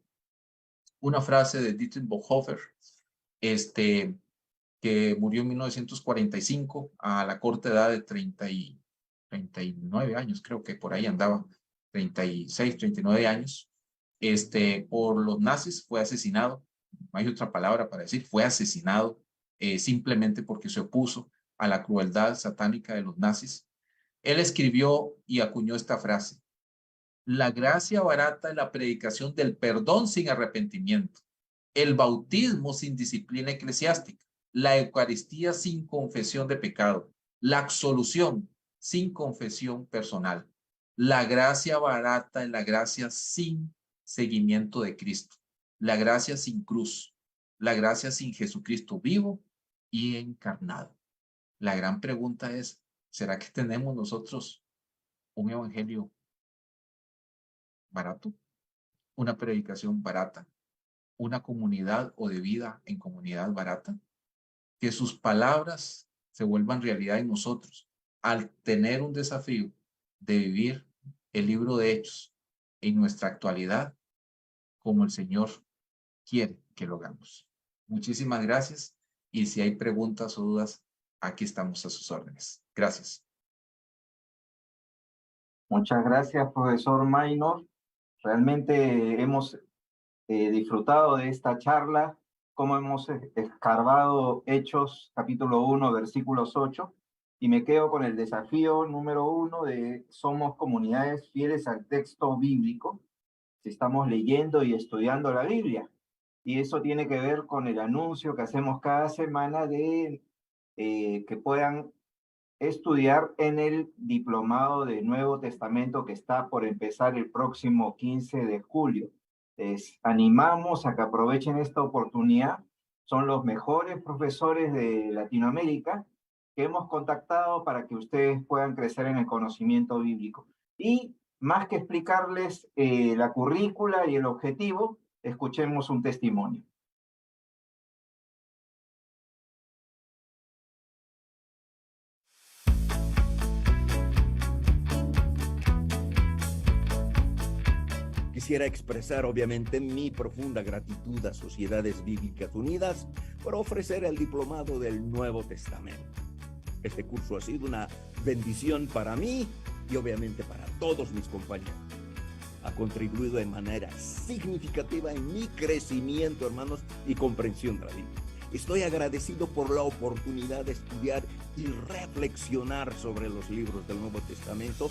una frase de Dietrich Bonhoeffer, que murió en 1945 a la corta edad de 39 años, creo que por ahí andaba, 36, 39 años, por los nazis, fue asesinado, no hay otra palabra para decir, fue asesinado simplemente porque se opuso a la crueldad satánica de los nazis. Él escribió y acuñó esta frase: la gracia barata es la predicación del perdón sin arrepentimiento, el bautismo sin disciplina eclesiástica, la Eucaristía sin confesión de pecado, la absolución sin confesión personal. La gracia barata es la gracia sin seguimiento de Cristo, la gracia sin cruz, la gracia sin Jesucristo vivo y encarnado. La gran pregunta es, ¿será que tenemos nosotros un evangelio barato? ¿Una predicación barata? ¿Una comunidad o de vida en comunidad barata? Que sus palabras se vuelvan realidad en nosotros al tener un desafío de vivir el libro de Hechos en nuestra actualidad como el Señor quiere que lo hagamos. Muchísimas gracias y si hay preguntas o dudas, aquí estamos a sus órdenes. Gracias. Muchas gracias, profesor Maynor. Realmente hemos disfrutado de esta charla, como hemos escarbado Hechos capítulo 1, versículos 8, y me quedo con el desafío número 1 de somos comunidades fieles al texto bíblico, si estamos leyendo y estudiando la Biblia. Y eso tiene que ver con el anuncio que hacemos cada semana de que puedan estudiar en el diplomado de Nuevo Testamento que está por empezar el próximo 15 de julio. Les animamos a que aprovechen esta oportunidad. Son los mejores profesores de Latinoamérica que hemos contactado para que ustedes puedan crecer en el conocimiento bíblico. Y más que explicarles la currícula y el objetivo, escuchemos un testimonio. Quisiera expresar obviamente mi profunda gratitud a Sociedades Bíblicas Unidas por ofrecer el diplomado del Nuevo Testamento. Este curso ha sido una bendición para mí y obviamente para todos mis compañeros. Ha contribuido de manera significativa en mi crecimiento, hermanos, y comprensión de la Biblia. Estoy agradecido por la oportunidad de estudiar y reflexionar sobre los libros del Nuevo Testamento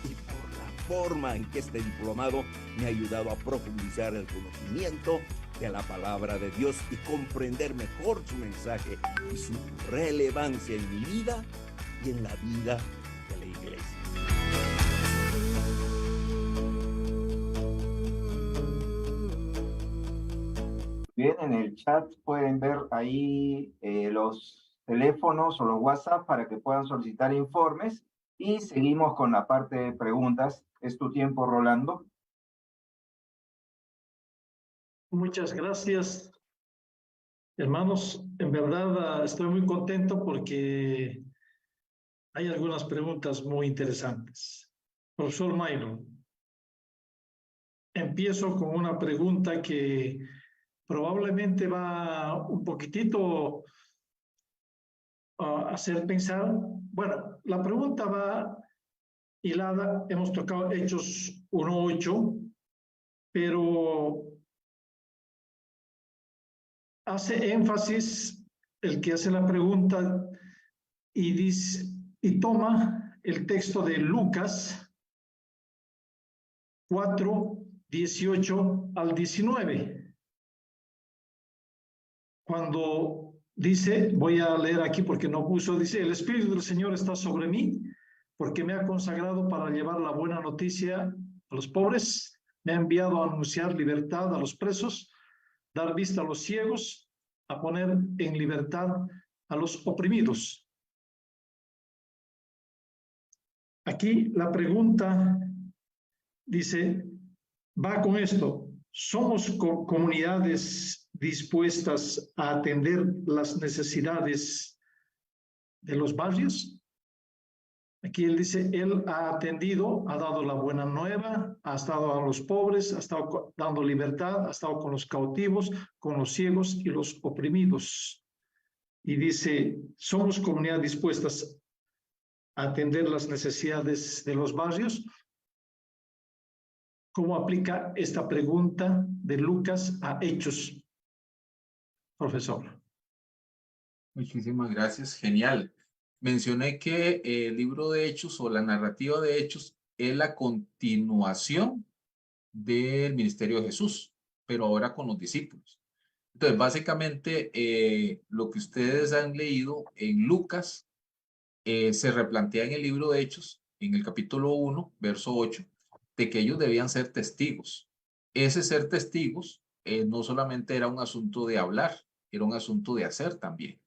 y por la forma en que este diplomado me ha ayudado a profundizar el conocimiento de la palabra de Dios y comprender mejor su mensaje y su relevancia en mi vida y en la vida de la iglesia. Bien, en el chat pueden ver ahí los teléfonos o los WhatsApp para que puedan solicitar informes y seguimos con la parte de preguntas. Es tu tiempo, Rolando. Muchas gracias, hermanos. En verdad estoy muy contento porque hay algunas preguntas muy interesantes. Profesor Maynor, empiezo con una pregunta que probablemente va un poquitito a hacer pensar. Bueno, la pregunta va hilada, hemos tocado Hechos 1:8, pero hace énfasis el que hace la pregunta y dice, y toma el texto de Lucas 4:18-19. Cuando dice, voy a leer aquí porque no puso, dice, el Espíritu del Señor está sobre mí porque me ha consagrado para llevar la buena noticia a los pobres, me ha enviado a anunciar libertad a los presos, dar vista a los ciegos, a poner en libertad a los oprimidos. Aquí la pregunta dice, va con esto, ¿somos comunidades dispuestas a atender las necesidades de los barrios? Aquí él dice, él ha atendido, ha dado la buena nueva, ha estado a los pobres, ha estado dando libertad, ha estado con los cautivos, con los ciegos y los oprimidos. Y dice, ¿somos comunidades dispuestas a atender las necesidades de los barrios? ¿Cómo aplica esta pregunta de Lucas a Hechos, profesor? Muchísimas gracias, genial. Mencioné que el libro de Hechos o la narrativa de Hechos es la continuación del ministerio de Jesús, pero ahora con los discípulos. Entonces, básicamente, lo que ustedes han leído en Lucas se replantea en el libro de Hechos, en el capítulo 1, verso 8, de que ellos debían ser testigos. Ese ser testigos no solamente era un asunto de hablar, era un asunto de hacer también,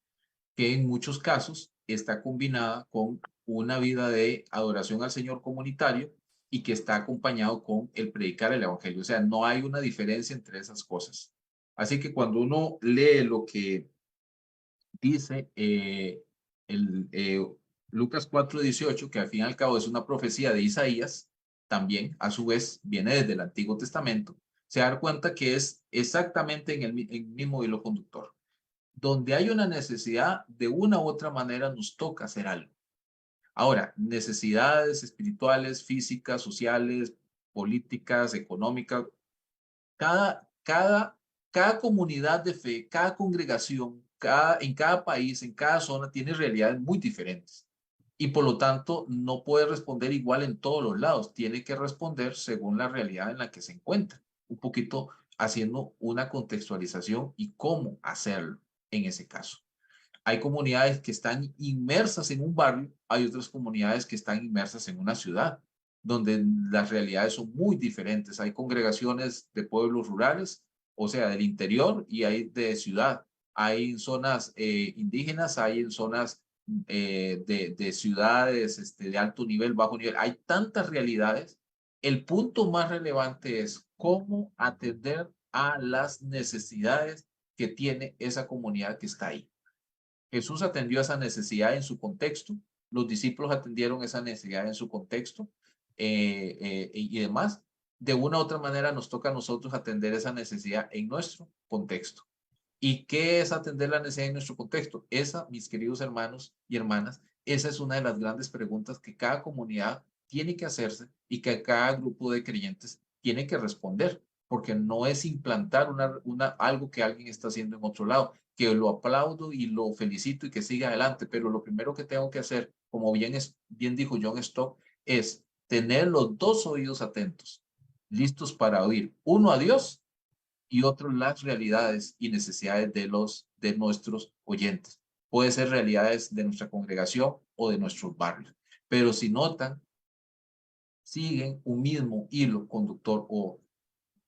que en muchos casos está combinada con una vida de adoración al Señor comunitario y que está acompañado con el predicar el evangelio. O sea, no hay una diferencia entre esas cosas. Así que cuando uno lee lo que dice Lucas 4:18, que al fin y al cabo es una profecía de Isaías, también a su vez viene desde el Antiguo Testamento, se da cuenta que es exactamente en el mismo hilo conductor. Donde hay una necesidad, de una u otra manera nos toca hacer algo. Ahora, necesidades espirituales, físicas, sociales, políticas, económicas, cada comunidad de fe, cada congregación, en cada país, en cada zona, tiene realidades muy diferentes. Y por lo tanto, no puede responder igual en todos los lados. Tiene que responder según la realidad en la que se encuentra. Un poquito haciendo una contextualización y cómo hacerlo en ese caso. Hay comunidades que están inmersas en un barrio, hay otras comunidades que están inmersas en una ciudad, donde las realidades son muy diferentes. Hay congregaciones de pueblos rurales, o sea, del interior, y hay de ciudad. Hay en zonas indígenas, hay en zonas de ciudades de alto nivel, bajo nivel. Hay tantas realidades. El punto más relevante es cómo atender a las necesidades que tiene esa comunidad que está ahí. Jesús atendió esa necesidad en su contexto, los discípulos atendieron esa necesidad en su contexto y demás. De una u otra manera nos toca a nosotros atender esa necesidad en nuestro contexto. ¿Y qué es atender la necesidad en nuestro contexto? Esa, mis queridos hermanos y hermanas, esa es una de las grandes preguntas que cada comunidad tiene que hacerse y que cada grupo de creyentes tiene que responder, porque no es implantar algo que alguien está haciendo en otro lado, que lo aplaudo y lo felicito y que siga adelante, pero lo primero que tengo que hacer, como bien dijo John Stott, es tener los dos oídos atentos, listos para oír, uno a Dios y otro las realidades y necesidades de nuestros oyentes. Puede ser realidades de nuestra congregación o de nuestros barrios, pero si notan, siguen un mismo hilo conductor o,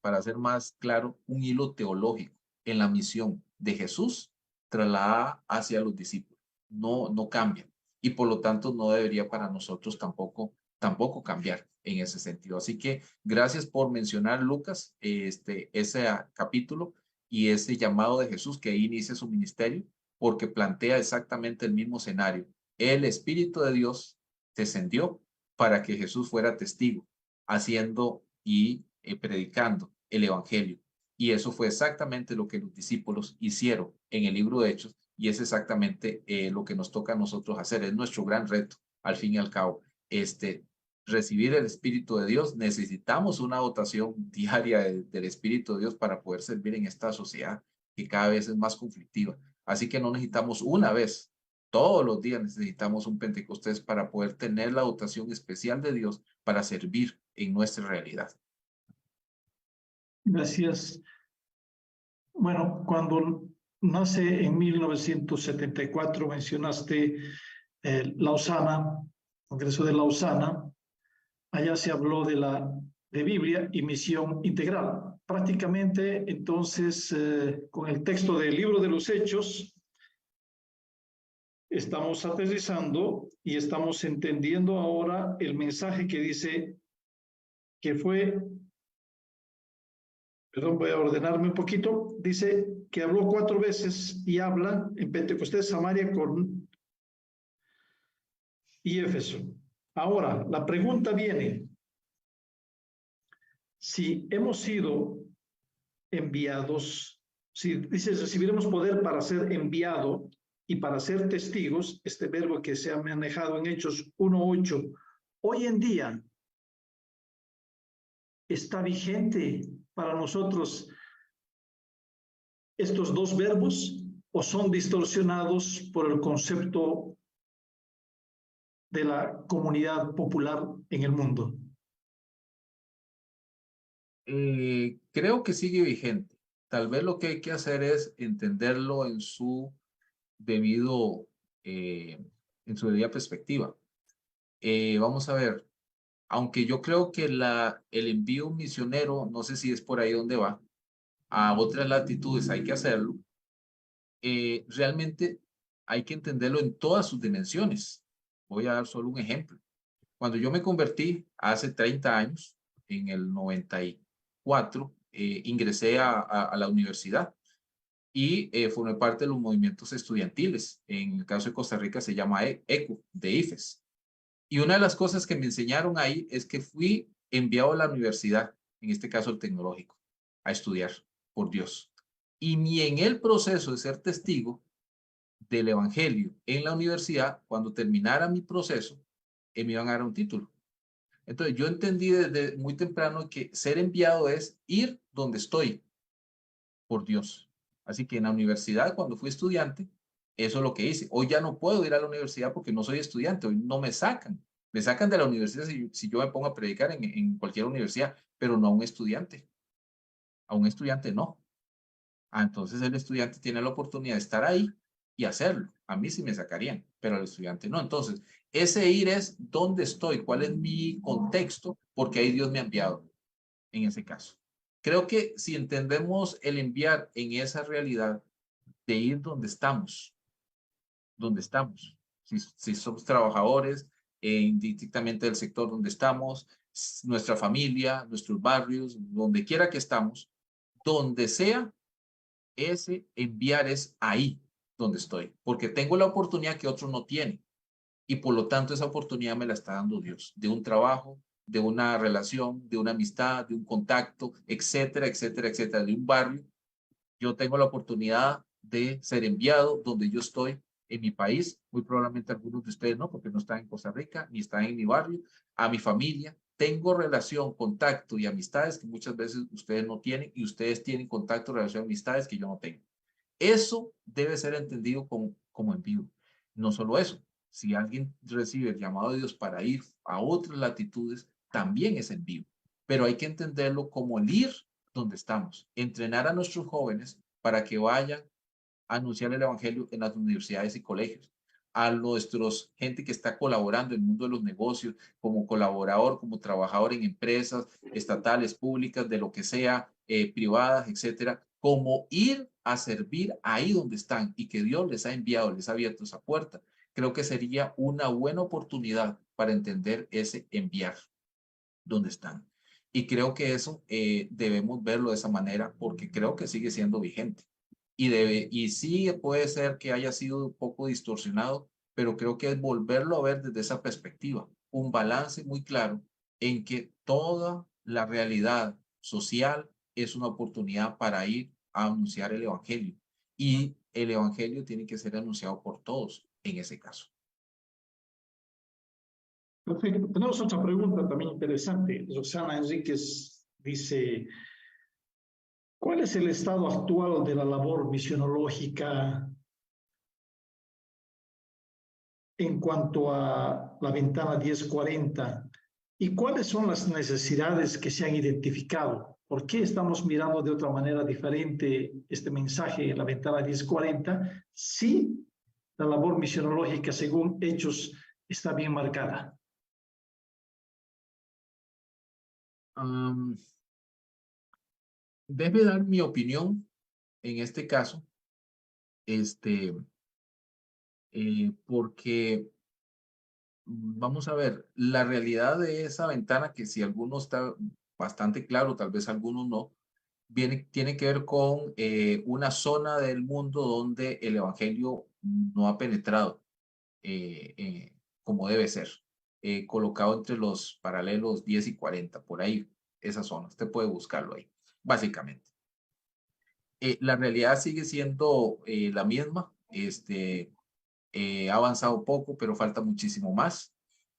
para ser más claro, un hilo teológico en la misión de Jesús trasladada hacia los discípulos. No cambia y por lo tanto no debería para nosotros tampoco cambiar en ese sentido. Así que gracias por mencionar, Lucas, ese capítulo y ese llamado de Jesús que ahí inicia su ministerio, porque plantea exactamente el mismo escenario. El Espíritu de Dios descendió para que Jesús fuera testigo, haciendo y predicando el Evangelio. Y eso fue exactamente lo que los discípulos hicieron en el libro de Hechos, y es exactamente lo que nos toca a nosotros hacer. Es nuestro gran reto, al fin y al cabo. Recibir el Espíritu de Dios, necesitamos una dotación diaria del Espíritu de Dios para poder servir en esta sociedad que cada vez es más conflictiva. Así que no necesitamos una vez, todos los días necesitamos un Pentecostés para poder tener la dotación especial de Dios para servir en nuestra realidad. Gracias. Bueno, cuando nace en 1974, mencionaste Lausana, Congreso de Lausana. Allá se habló de Biblia y misión integral. Prácticamente, entonces, con el texto del libro de los Hechos, estamos aterrizando y estamos entendiendo ahora el mensaje que dice que fue, perdón, voy a ordenarme un poquito, dice que habló 4 veces y habla en Pentecostés, Samaria y Éfeso. Ahora, la pregunta viene, si hemos sido enviados, si dice recibiremos poder para ser enviado y para ser testigos, este verbo que se ha manejado en Hechos 1:8, hoy en día está vigente para nosotros estos 2 verbos o son distorsionados por el concepto de la comunidad popular en el mundo. Creo que sigue vigente. Tal vez lo que hay que hacer es entenderlo en su debido, en su debida perspectiva. Vamos a ver, aunque yo creo que el envío misionero, no sé si es por ahí donde va, a otras latitudes hay que hacerlo, realmente hay que entenderlo en todas sus dimensiones. Voy a dar solo un ejemplo. Cuando yo me convertí hace 30 años, en el 94, ingresé a la universidad y formé parte de los movimientos estudiantiles. En el caso de Costa Rica se llama ECO, de IFES. Y una de las cosas que me enseñaron ahí es que fui enviado a la universidad, en este caso el tecnológico, a estudiar, por Dios. Y ni en el proceso de ser testigo del evangelio en la universidad, cuando terminara mi proceso, me iban a dar un título. Entonces yo entendí desde muy temprano que ser enviado es ir donde estoy, por Dios. Así que en la universidad, cuando fui estudiante, eso es lo que hice. Hoy ya no puedo ir a la universidad porque no soy estudiante, hoy no me sacan. Me sacan de la universidad si yo me pongo a predicar en cualquier universidad, pero no a un estudiante. A un estudiante no. Entonces el estudiante tiene la oportunidad de estar ahí y hacerlo. A mí sí me sacarían, pero al estudiante no. Entonces, ese ir es dónde estoy, cuál es mi contexto, porque ahí Dios me ha enviado en ese caso. Creo que si entendemos el enviar en esa realidad de ir donde estamos, si somos trabajadores, indistintamente del sector donde estamos, nuestra familia, nuestros barrios, donde quiera que estamos, donde sea, ese enviar es ahí donde estoy, porque tengo la oportunidad que otros no tienen, y por lo tanto esa oportunidad me la está dando Dios, de un trabajo, de una relación, de una amistad, de un contacto, etcétera, etcétera, etcétera, de un barrio. Yo tengo la oportunidad de ser enviado donde yo estoy en mi país, muy probablemente algunos de ustedes no, porque no están en Costa Rica, ni están en mi barrio, a mi familia. Tengo relación, contacto y amistades que muchas veces ustedes no tienen, y ustedes tienen contacto, relación, amistades que yo no tengo. Eso debe ser entendido como envío. No solo eso, si alguien recibe el llamado de Dios para ir a otras latitudes, también es envío. Pero hay que entenderlo como el ir donde estamos, entrenar a nuestros jóvenes para que vayan a anunciar el evangelio en las universidades y colegios, a nuestros gente que está colaborando en el mundo de los negocios, como colaborador, como trabajador en empresas estatales, públicas, de lo que sea, privadas, etcétera, como ir a servir ahí donde están y que Dios les ha enviado, les ha abierto esa puerta. Creo que sería una buena oportunidad para entender ese enviar donde están. Y creo que eso debemos verlo de esa manera, porque creo que sigue siendo vigente. Y sí puede ser que haya sido un poco distorsionado, pero creo que es volverlo a ver desde esa perspectiva. Un balance muy claro en que toda la realidad social, es una oportunidad para ir a anunciar el evangelio. Y el evangelio tiene que ser anunciado por todos en ese caso. Perfecto. Tenemos otra pregunta también interesante. Rosana Enríquez dice, ¿cuál es el estado actual de la labor misionológica en cuanto a la ventana 1040? ¿Y cuáles son las necesidades que se han identificado? ¿Por qué estamos mirando de otra manera diferente este mensaje en la ventana 1040 si la labor misionológica, según Hechos, está bien marcada? Debe dar mi opinión en este caso, porque vamos a ver, la realidad de esa ventana, que si alguno está bastante claro, tal vez algunos no, tiene que ver con una zona del mundo donde el evangelio no ha penetrado como debe ser, colocado entre los paralelos 10 y 40, por ahí, esa zona, usted puede buscarlo ahí, básicamente. La realidad sigue siendo la misma, ha avanzado poco, pero falta muchísimo más.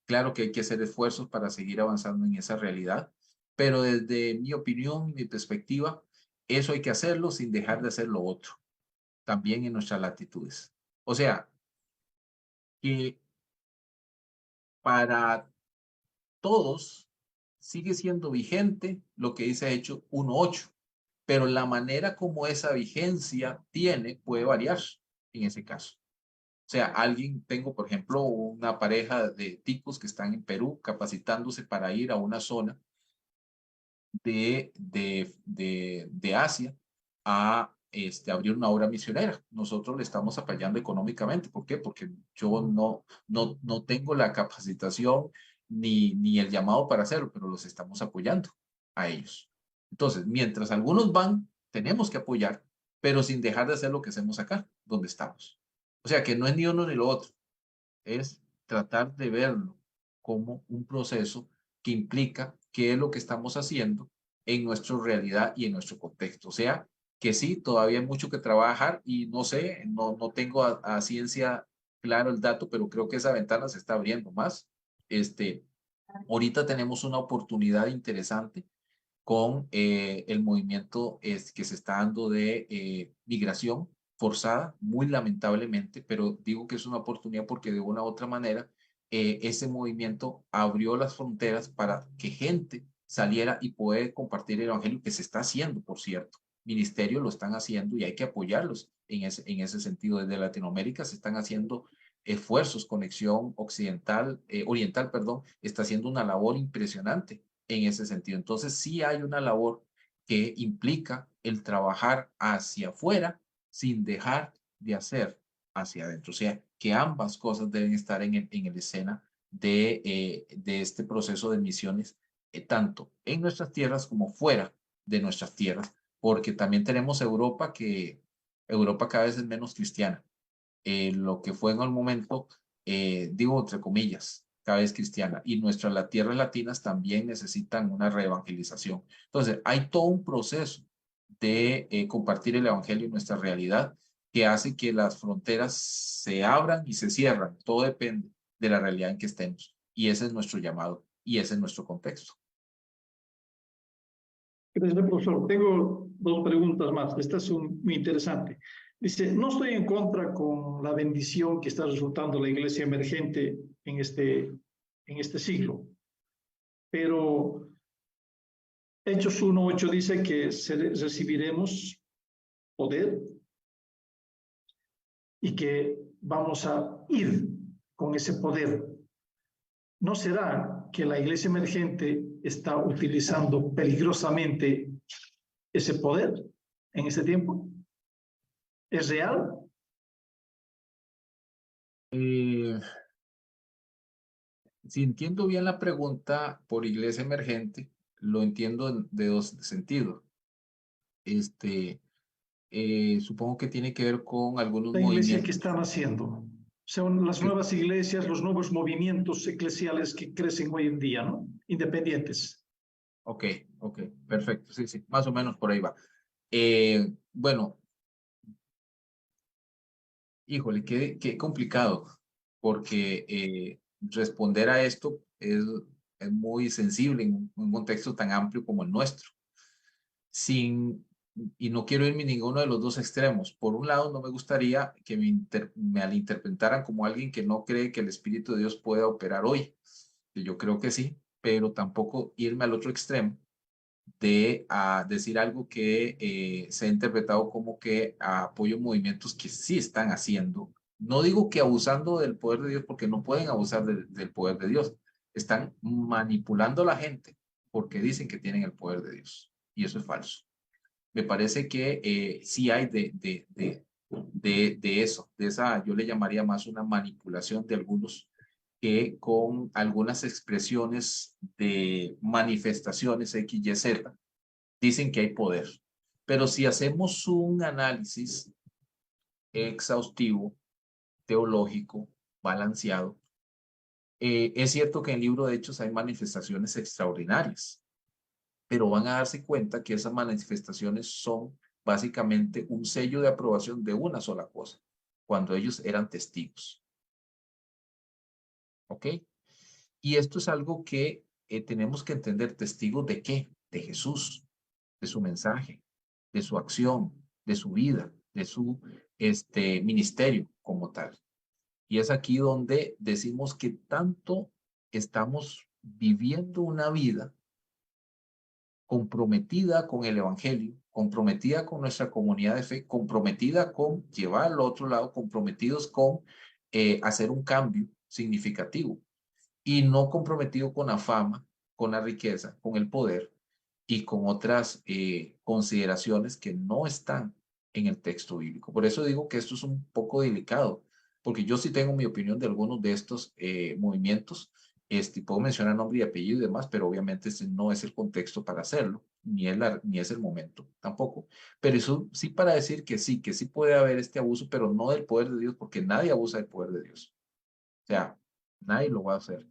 Claro que hay que hacer esfuerzos para seguir avanzando en esa realidad, pero desde mi opinión y mi perspectiva, eso hay que hacerlo sin dejar de hacer lo otro, también en nuestras latitudes. O sea, que para todos sigue siendo vigente lo que dice Hechos 1:8, pero la manera como esa vigencia tiene puede variar en ese caso. O sea, tengo por ejemplo una pareja de ticos que están en Perú capacitándose para ir a una zona de Asia a abrir una obra misionera. Nosotros le estamos apoyando económicamente. ¿Por qué? Porque yo no tengo la capacitación ni el llamado para hacerlo, pero los estamos apoyando a ellos. Entonces, mientras algunos van, tenemos que apoyar, pero sin dejar de hacer lo que hacemos acá, donde estamos. O sea, que no es ni uno ni lo otro, es tratar de verlo como un proceso que implica qué es lo que estamos haciendo en nuestra realidad y en nuestro contexto. O sea, que sí, todavía hay mucho que trabajar y no sé, no tengo a ciencia claro el dato, pero creo que esa ventana se está abriendo más. Ahorita tenemos una oportunidad interesante con el movimiento que se está dando de migración forzada, muy lamentablemente, pero digo que es una oportunidad porque de una u otra manera ese movimiento abrió las fronteras para que gente saliera y pueda compartir el evangelio, que se está haciendo, por cierto. Ministerios lo están haciendo y hay que apoyarlos en ese sentido. Desde Latinoamérica se están haciendo esfuerzos, Conexión Oriental, está haciendo una labor impresionante en ese sentido. Entonces sí hay una labor que implica el trabajar hacia afuera sin dejar de hacer hacia adentro. O sea, que ambas cosas deben estar en la escena de este proceso de misiones, tanto en nuestras tierras como fuera de nuestras tierras, porque también tenemos Europa cada vez es menos cristiana. Lo que fue en el momento, digo entre comillas, cada vez cristiana, y las tierras latinas también necesitan una reevangelización. Entonces, hay todo un proceso de compartir el evangelio en nuestra realidad que hace que las fronteras se abran y se cierran. Todo depende de la realidad en que estemos. Y ese es nuestro llamado y ese es nuestro contexto. Gracias, profesor. Tengo dos preguntas más. Esta es muy interesante. Dice, no estoy en contra con la bendición que está resultando la iglesia emergente en este siglo, pero Hechos 1:8 dice que recibiremos poder y que vamos a ir con ese poder. ¿No será que la iglesia emergente está utilizando peligrosamente ese poder en ese tiempo? ¿Es real? Si entiendo bien la pregunta por iglesia emergente, lo entiendo de dos sentidos. Supongo que tiene que ver con algunos la iglesia movimientos. que están haciendo. O sea, las nuevas iglesias, los nuevos movimientos eclesiales que crecen hoy en día, ¿no? Independientes. Ok, ok, perfecto. Sí, sí, más o menos por ahí va. Bueno, híjole, qué complicado, porque responder a esto es muy sensible en un contexto tan amplio como el nuestro. Y no quiero irme a ninguno de los dos extremos. Por un lado, no me gustaría que me malinterpretaran como alguien que no cree que el Espíritu de Dios pueda operar hoy. Que yo creo que sí, pero tampoco irme al otro extremo de decir algo que se ha interpretado como que apoyo movimientos que sí están haciendo. No digo que abusando del poder de Dios, porque no pueden abusar del poder de Dios. Están manipulando a la gente porque dicen que tienen el poder de Dios. Y eso es falso. Me parece que sí hay de eso, de esa, yo le llamaría más una manipulación de algunos que con algunas expresiones de manifestaciones X, Y, Z, dicen que hay poder. Pero si hacemos un análisis exhaustivo, teológico, balanceado, es cierto que en el libro de Hechos hay manifestaciones extraordinarias, pero van a darse cuenta que esas manifestaciones son básicamente un sello de aprobación de una sola cosa, cuando ellos eran testigos. ¿Ok? Y esto es algo que tenemos que entender, testigos de qué? De Jesús, de su mensaje, de su acción, de su vida, de su ministerio como tal. Y es aquí donde decimos que tanto estamos viviendo una vida comprometida con el Evangelio, comprometida con nuestra comunidad de fe, comprometida con llevar al otro lado, comprometidos con hacer un cambio significativo y no comprometido con la fama, con la riqueza, con el poder y con otras consideraciones que no están en el texto bíblico. Por eso digo que esto es un poco delicado, porque yo sí tengo mi opinión de algunos de estos movimientos. Puedo mencionar nombre y apellido y demás, pero obviamente ese no es el contexto para hacerlo, ni es el momento tampoco. Pero eso sí para decir que sí puede haber este abuso, pero no del poder de Dios, porque nadie abusa del poder de Dios. O sea, nadie lo va a hacer.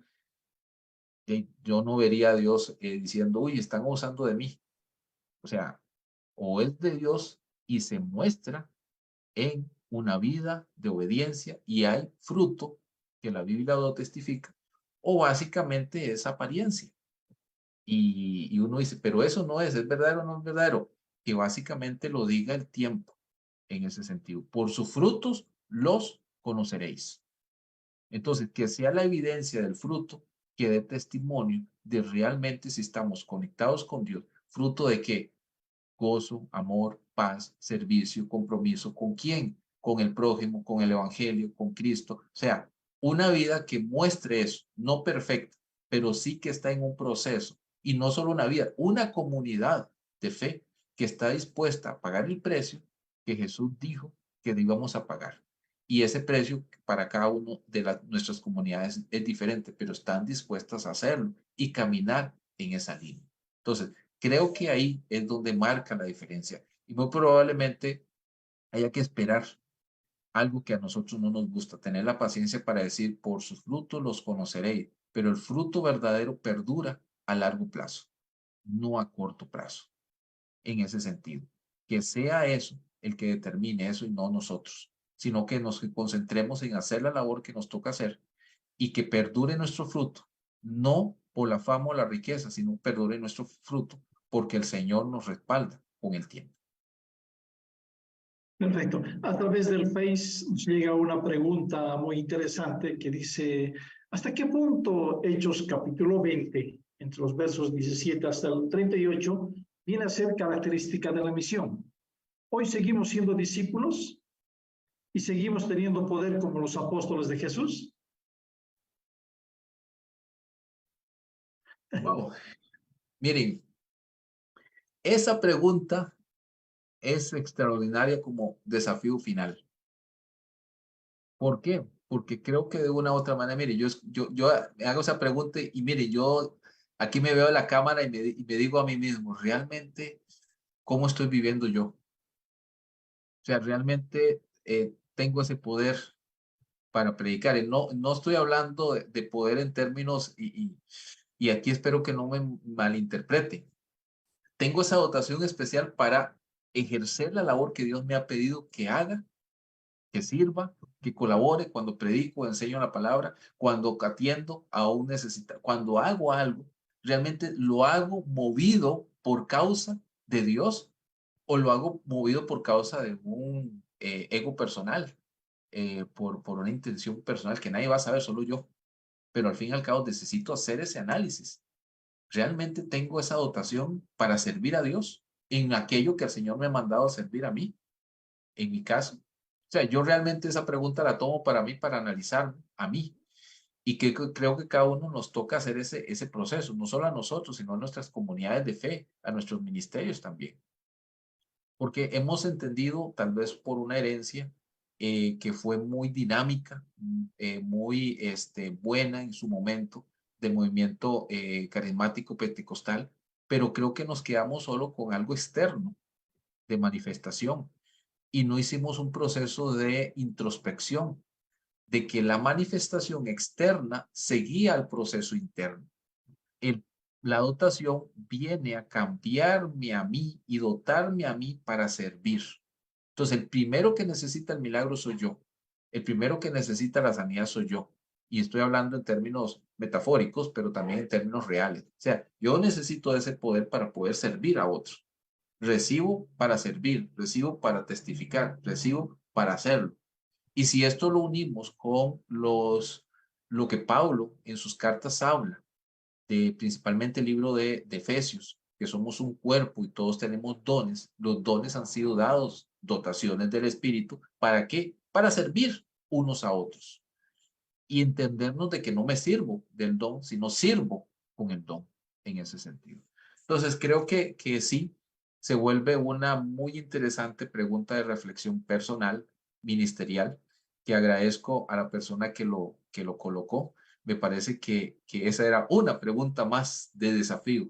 Yo no vería a Dios diciendo, uy, están abusando de mí. O sea, o es de Dios y se muestra en una vida de obediencia y hay fruto que la Biblia lo testifica, o básicamente es apariencia. Y uno dice, pero eso no es verdadero o no es verdadero. Que básicamente lo diga el tiempo en ese sentido. Por sus frutos los conoceréis. Entonces, que sea la evidencia del fruto que dé testimonio de realmente si estamos conectados con Dios. ¿Fruto de qué? Gozo, amor, paz, servicio, compromiso. ¿Con quién? Con el prójimo, con el evangelio, con Cristo. O sea, una vida que muestre eso, no perfecta, pero sí que está en un proceso. Y no solo una vida, una comunidad de fe que está dispuesta a pagar el precio que Jesús dijo que íbamos a pagar. Y ese precio para cada uno de nuestras comunidades es diferente, pero están dispuestas a hacerlo y caminar en esa línea. Entonces, creo que ahí es donde marca la diferencia. Y muy probablemente haya que esperar algo que a nosotros no nos gusta, tener la paciencia para decir, por sus frutos los conoceréis, pero el fruto verdadero perdura a largo plazo, no a corto plazo, en ese sentido. Que sea eso el que determine eso y no nosotros, sino que nos concentremos en hacer la labor que nos toca hacer y que perdure nuestro fruto, no por la fama o la riqueza, sino perdure nuestro fruto, porque el Señor nos respalda con el tiempo. Perfecto. A través del Face nos llega una pregunta muy interesante que dice, ¿hasta qué punto Hechos capítulo 20, entre los versos 17 hasta el 38, viene a ser característica de la misión? Hoy seguimos siendo discípulos y seguimos teniendo poder como los apóstoles de Jesús. Wow. Miren, esa pregunta es extraordinaria como desafío final. ¿Por qué? Porque creo que de una u otra manera, mire, yo hago esa pregunta y mire, yo aquí me veo en la cámara y me digo a mí mismo, ¿realmente cómo estoy viviendo yo? O sea, realmente tengo ese poder para predicar. Y no estoy hablando de poder en términos y aquí espero que no me malinterprete. Tengo esa dotación especial para ejercer la labor que Dios me ha pedido que haga, que sirva, que colabore cuando predico, enseño la palabra, cuando atiendo a un necesitado, cuando hago algo, realmente lo hago movido por causa de Dios o lo hago movido por causa de un ego personal, por una intención personal que nadie va a saber, solo yo. Pero al fin y al cabo necesito hacer ese análisis. ¿Realmente tengo esa dotación para servir a Dios en aquello que el Señor me ha mandado a servir a mí? En mi caso. O sea, yo realmente esa pregunta la tomo para mí, para analizar a mí. Y que creo que cada uno nos toca hacer ese proceso, no solo a nosotros, sino a nuestras comunidades de fe, a nuestros ministerios también. Porque hemos entendido, tal vez por una herencia que fue muy dinámica, muy buena en su momento, del movimiento carismático pentecostal, pero creo que nos quedamos solo con algo externo de manifestación y no hicimos un proceso de introspección, de que la manifestación externa seguía al proceso interno. La dotación viene a cambiarme a mí y dotarme a mí para servir. Entonces, el primero que necesita el milagro soy yo. El primero que necesita la sanidad soy yo. Y estoy hablando en términos metafóricos, pero también en términos reales. O sea, yo necesito ese poder para poder servir a otros. Recibo para servir, recibo para testificar, recibo para hacerlo. Y si esto lo unimos con lo que Pablo en sus cartas habla, principalmente el libro de Efesios, que somos un cuerpo y todos tenemos dones, los dones han sido dados, dotaciones del Espíritu, ¿para qué? Para servir unos a otros. Y entendernos de que no me sirvo del don, sino sirvo con el don en ese sentido. Entonces creo que sí, se vuelve una muy interesante pregunta de reflexión personal, ministerial, que agradezco a la persona que lo colocó. Me parece que esa era una pregunta más de desafío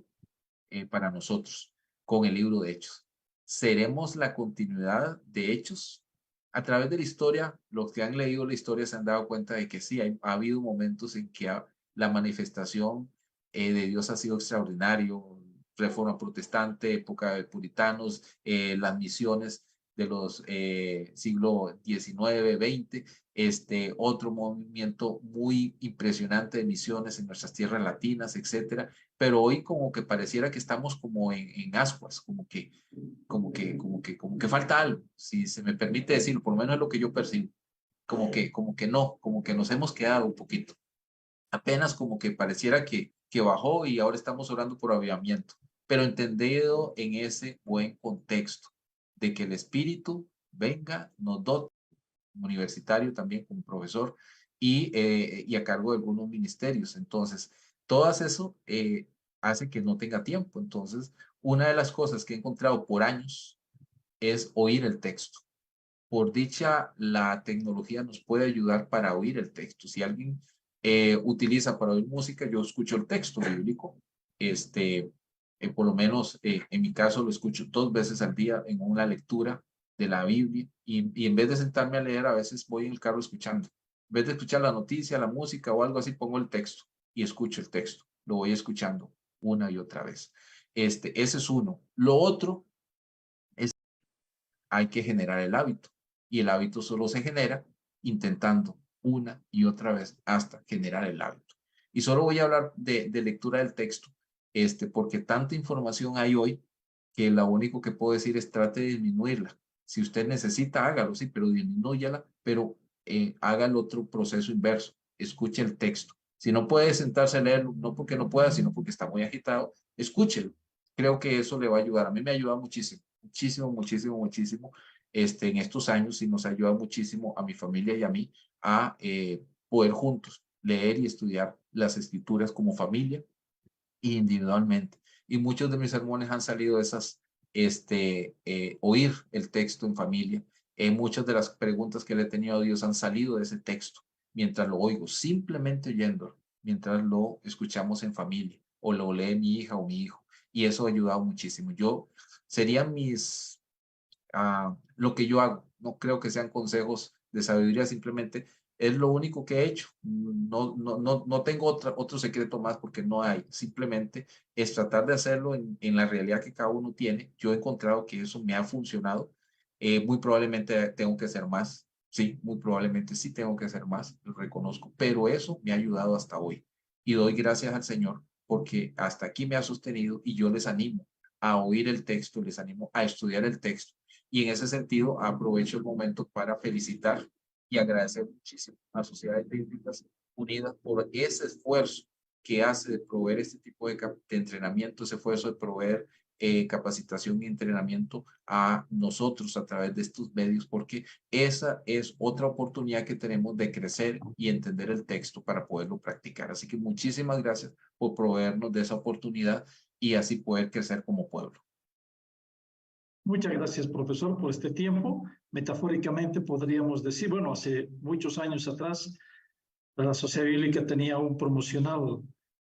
para nosotros con el libro de Hechos. ¿Seremos la continuidad de Hechos? A través de la historia, los que han leído la historia se han dado cuenta de que sí, ha habido momentos en que la manifestación de Dios ha sido extraordinario, reforma protestante, época de puritanos, las misiones de los siglo XIX, XX, otro movimiento muy impresionante de misiones en nuestras tierras latinas, etcétera. Pero hoy como que pareciera que estamos como en ascuas, como que falta algo, si se me permite decirlo, por lo menos es lo que yo percibo, como que nos hemos quedado un poquito. Apenas como que pareciera que bajó y ahora estamos orando por avivamiento, pero entendido en ese buen contexto de que el Espíritu venga, nos dote, como universitario también, como profesor, y a cargo de algunos ministerios. Entonces, todo eso hace que no tenga tiempo. Entonces, una de las cosas que he encontrado por años es oír el texto. Por dicha, la tecnología nos puede ayudar para oír el texto. Si alguien utiliza para oír música, yo escucho el texto bíblico. Por lo menos en mi caso lo escucho 2 veces al día en una lectura de la Biblia y en vez de sentarme a leer, a veces voy en el carro escuchando. En vez de escuchar la noticia, la música o algo así, pongo el texto y escucho el texto. Lo voy escuchando una y otra vez. Ese es uno. Lo otro es hay que generar el hábito y el hábito solo se genera intentando una y otra vez hasta generar el hábito. Y solo voy a hablar de lectura del texto, porque tanta información hay hoy que lo único que puedo decir es trate de disminuirla. Si usted necesita, hágalo, sí, pero disminúyala, pero haga el otro proceso inverso. Escuche el texto. Si no puede sentarse a leerlo, no porque no pueda, sino porque está muy agitado, escúchelo. Creo que eso le va a ayudar. A mí me ayuda muchísimo, muchísimo, muchísimo, muchísimo en estos años y nos ayuda muchísimo a mi familia y a mí a poder juntos leer y estudiar las escrituras como familia e individualmente. Y muchos de mis sermones han salido de esas, oír el texto en familia. Muchas de las preguntas que le he tenido a Dios han salido de ese texto mientras lo oigo, simplemente oyéndolo, mientras lo escuchamos en familia o lo lee mi hija o mi hijo. Y eso ha ayudado muchísimo. Serían lo que yo hago. No creo que sean consejos de sabiduría, simplemente Es lo único que he hecho. No tengo otro secreto más porque no hay. Simplemente es tratar de hacerlo en la realidad que cada uno tiene. Yo he encontrado que eso me ha funcionado. Muy probablemente tengo que hacer más. Sí, muy probablemente sí tengo que hacer más, lo reconozco. Pero eso me ha ayudado hasta hoy. Y doy gracias al Señor porque hasta aquí me ha sostenido y yo les animo a oír el texto, les animo a estudiar el texto. Y en ese sentido aprovecho el momento para felicitar y agradecer muchísimo a Sociedades Bíblicas Unidas por ese esfuerzo que hace de proveer este tipo de entrenamiento, ese esfuerzo de proveer capacitación y entrenamiento a nosotros a través de estos medios, porque esa es otra oportunidad que tenemos de crecer y entender el texto para poderlo practicar. Así que muchísimas gracias por proveernos de esa oportunidad y así poder crecer como pueblo. Muchas gracias, profesor, por este tiempo. Metafóricamente podríamos decir, bueno, hace muchos años atrás, la Sociedad Bíblica tenía un promocional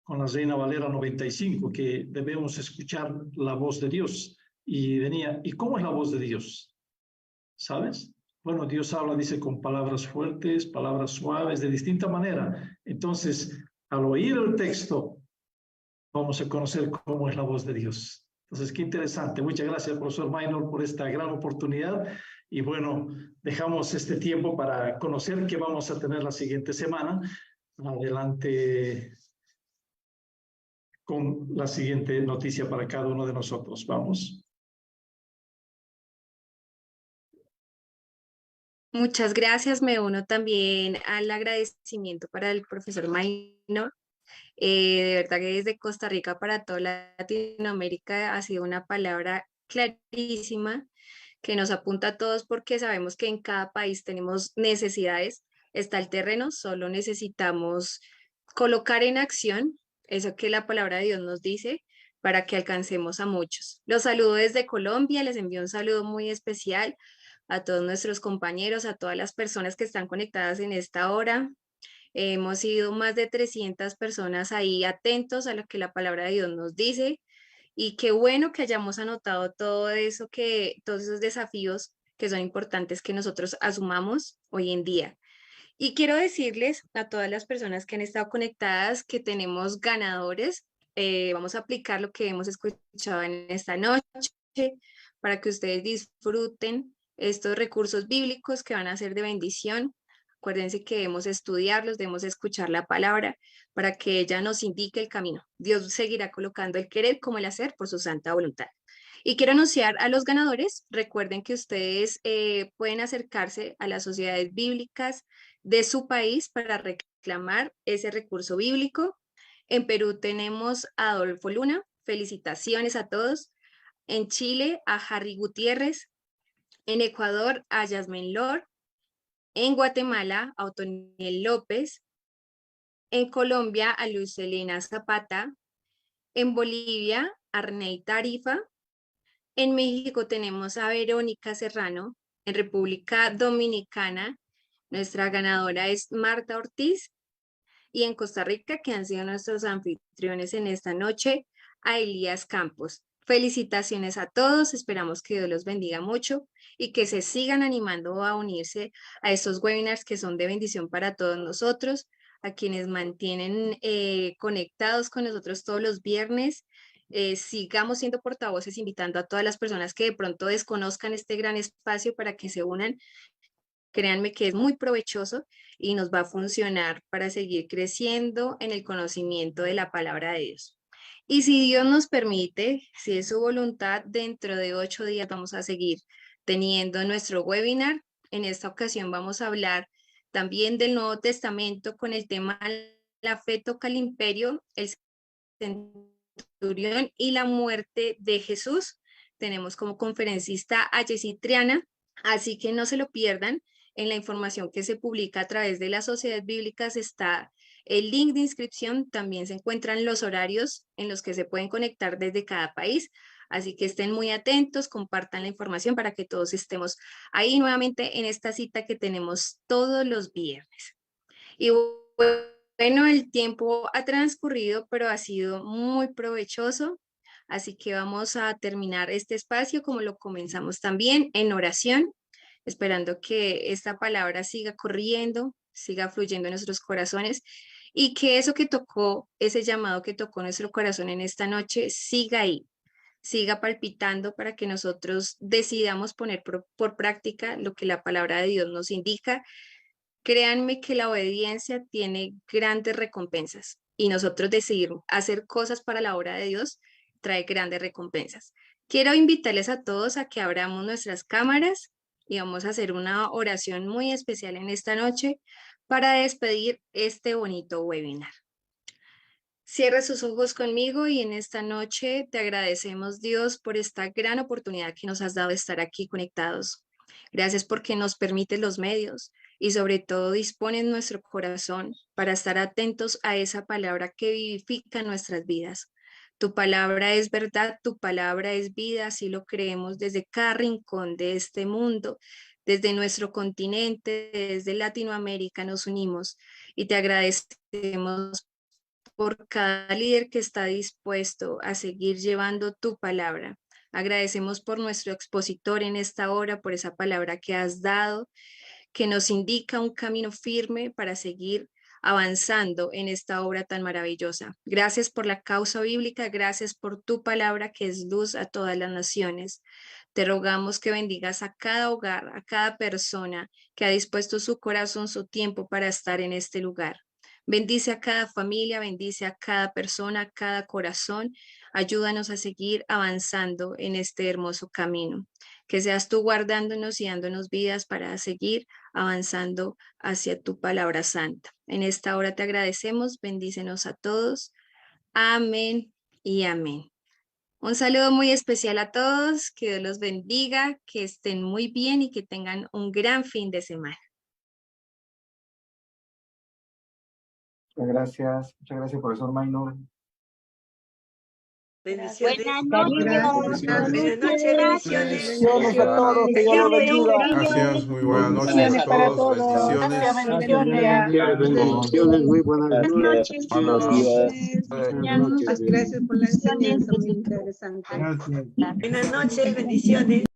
con la Reina Valera 95, que debemos escuchar la voz de Dios. Y venía, ¿y cómo es la voz de Dios? ¿Sabes? Bueno, Dios habla, dice, con palabras fuertes, palabras suaves, de distinta manera. Entonces, al oír el texto, vamos a conocer cómo es la voz de Dios. Entonces, qué interesante. Muchas gracias, profesor Maynor, por esta gran oportunidad. Y bueno, dejamos este tiempo para conocer qué vamos a tener la siguiente semana. Adelante con la siguiente noticia para cada uno de nosotros. Vamos. Muchas gracias. Me uno también al agradecimiento para el profesor Maynor. De verdad que desde Costa Rica para toda Latinoamérica ha sido una palabra clarísima que nos apunta a todos porque sabemos que en cada país tenemos necesidades. Está el terreno, solo necesitamos colocar en acción eso que la palabra de Dios nos dice para que alcancemos a muchos. Los saludo desde Colombia, les envío un saludo muy especial a todos nuestros compañeros, a todas las personas que están conectadas en esta hora. Hemos sido más de 300 personas ahí atentos a lo que la palabra de Dios nos dice y qué bueno que hayamos anotado todo eso todos esos desafíos que son importantes que nosotros asumamos hoy en día. Y quiero decirles a todas las personas que han estado conectadas que tenemos ganadores. Vamos a aplicar lo que hemos escuchado en esta noche para que ustedes disfruten estos recursos bíblicos que van a ser de bendición. Acuérdense que debemos estudiarlos, debemos escuchar la palabra para que ella nos indique el camino. Dios seguirá colocando el querer como el hacer por su santa voluntad. Y quiero anunciar a los ganadores. Recuerden que ustedes pueden acercarse a las sociedades bíblicas de su país para reclamar ese recurso bíblico. En Perú tenemos a Adolfo Luna. Felicitaciones a todos. En Chile a Harry Gutiérrez. En Ecuador a Yasmin Lord. En Guatemala a Otoniel López. En Colombia a Luz Elena Zapata. En Bolivia a Arnei Tarifa. En México tenemos a Verónica Serrano. En República Dominicana, nuestra ganadora es Marta Ortiz. Y en Costa Rica, que han sido nuestros anfitriones en esta noche, a Elías Campos. Felicitaciones a todos. Esperamos que Dios los bendiga mucho y que se sigan animando a unirse a estos webinars que son de bendición para todos nosotros, a quienes mantienen conectados con nosotros todos los viernes. Sigamos siendo portavoces, invitando a todas las personas que de pronto desconozcan este gran espacio para que se unan. Créanme que es muy provechoso y nos va a funcionar para seguir creciendo en el conocimiento de la palabra de Dios. Y si Dios nos permite, si es su voluntad, dentro de 8 días vamos a seguir teniendo nuestro webinar. En esta ocasión vamos a hablar también del Nuevo Testamento con el tema La fe toca el imperio, el centurión y la muerte de Jesús. Tenemos como conferencista a Jessy Triana, así que no se lo pierdan. En la información que se publica a través de las sociedades bíblicas está el link de inscripción, también se encuentran los horarios en los que se pueden conectar desde cada país, así que estén muy atentos, compartan la información para que todos estemos ahí nuevamente en esta cita que tenemos todos los viernes. Y bueno, el tiempo ha transcurrido, pero ha sido muy provechoso, así que vamos a terminar este espacio como lo comenzamos también en oración, esperando que esta palabra siga corriendo, siga fluyendo en nuestros corazones y que eso que tocó, ese llamado que tocó nuestro corazón en esta noche, siga ahí, siga palpitando para que nosotros decidamos poner por práctica lo que la palabra de Dios nos indica. Créanme que la obediencia tiene grandes recompensas y nosotros decidir hacer cosas para la obra de Dios trae grandes recompensas. Quiero invitarles a todos a que abramos nuestras cámaras y vamos a hacer una oración muy especial en esta noche para despedir este bonito webinar. Cierra sus ojos conmigo y en esta noche te agradecemos, Dios, por esta gran oportunidad que nos has dado de estar aquí conectados. Gracias porque nos permites los medios y sobre todo dispones nuestro corazón para estar atentos a esa palabra que vivifica nuestras vidas. Tu palabra es verdad, tu palabra es vida, así lo creemos desde cada rincón de este mundo, desde nuestro continente, desde Latinoamérica nos unimos y te agradecemos por cada líder que está dispuesto a seguir llevando tu palabra. Agradecemos por nuestro expositor en esta hora, por esa palabra que has dado, que nos indica un camino firme para seguir avanzando en esta obra tan maravillosa. Gracias por la causa bíblica, gracias por tu palabra que es luz a todas las naciones. Te rogamos que bendigas a cada hogar, a cada persona que ha dispuesto su corazón, su tiempo para estar en este lugar. Bendice a cada familia, bendice a cada persona, a cada corazón. Ayúdanos a seguir avanzando en este hermoso camino. Que seas tú guardándonos y dándonos vidas para seguir avanzando hacia tu palabra santa. En esta hora te agradecemos, bendícenos a todos. Amén y amén. Un saludo muy especial a todos, que Dios los bendiga, que estén muy bien y que tengan un gran fin de semana. Muchas gracias, profesor Maynor. Bendiciones. Buenas noches. Bendiciones a todos. Que Dios los bendiga. Gracias, muy buenas noches a todos. Bendiciones. Muy buenas noches. Buenos días. Gracias por la enseñanza, muy interesante. Gracias. Buenas noches, bendiciones.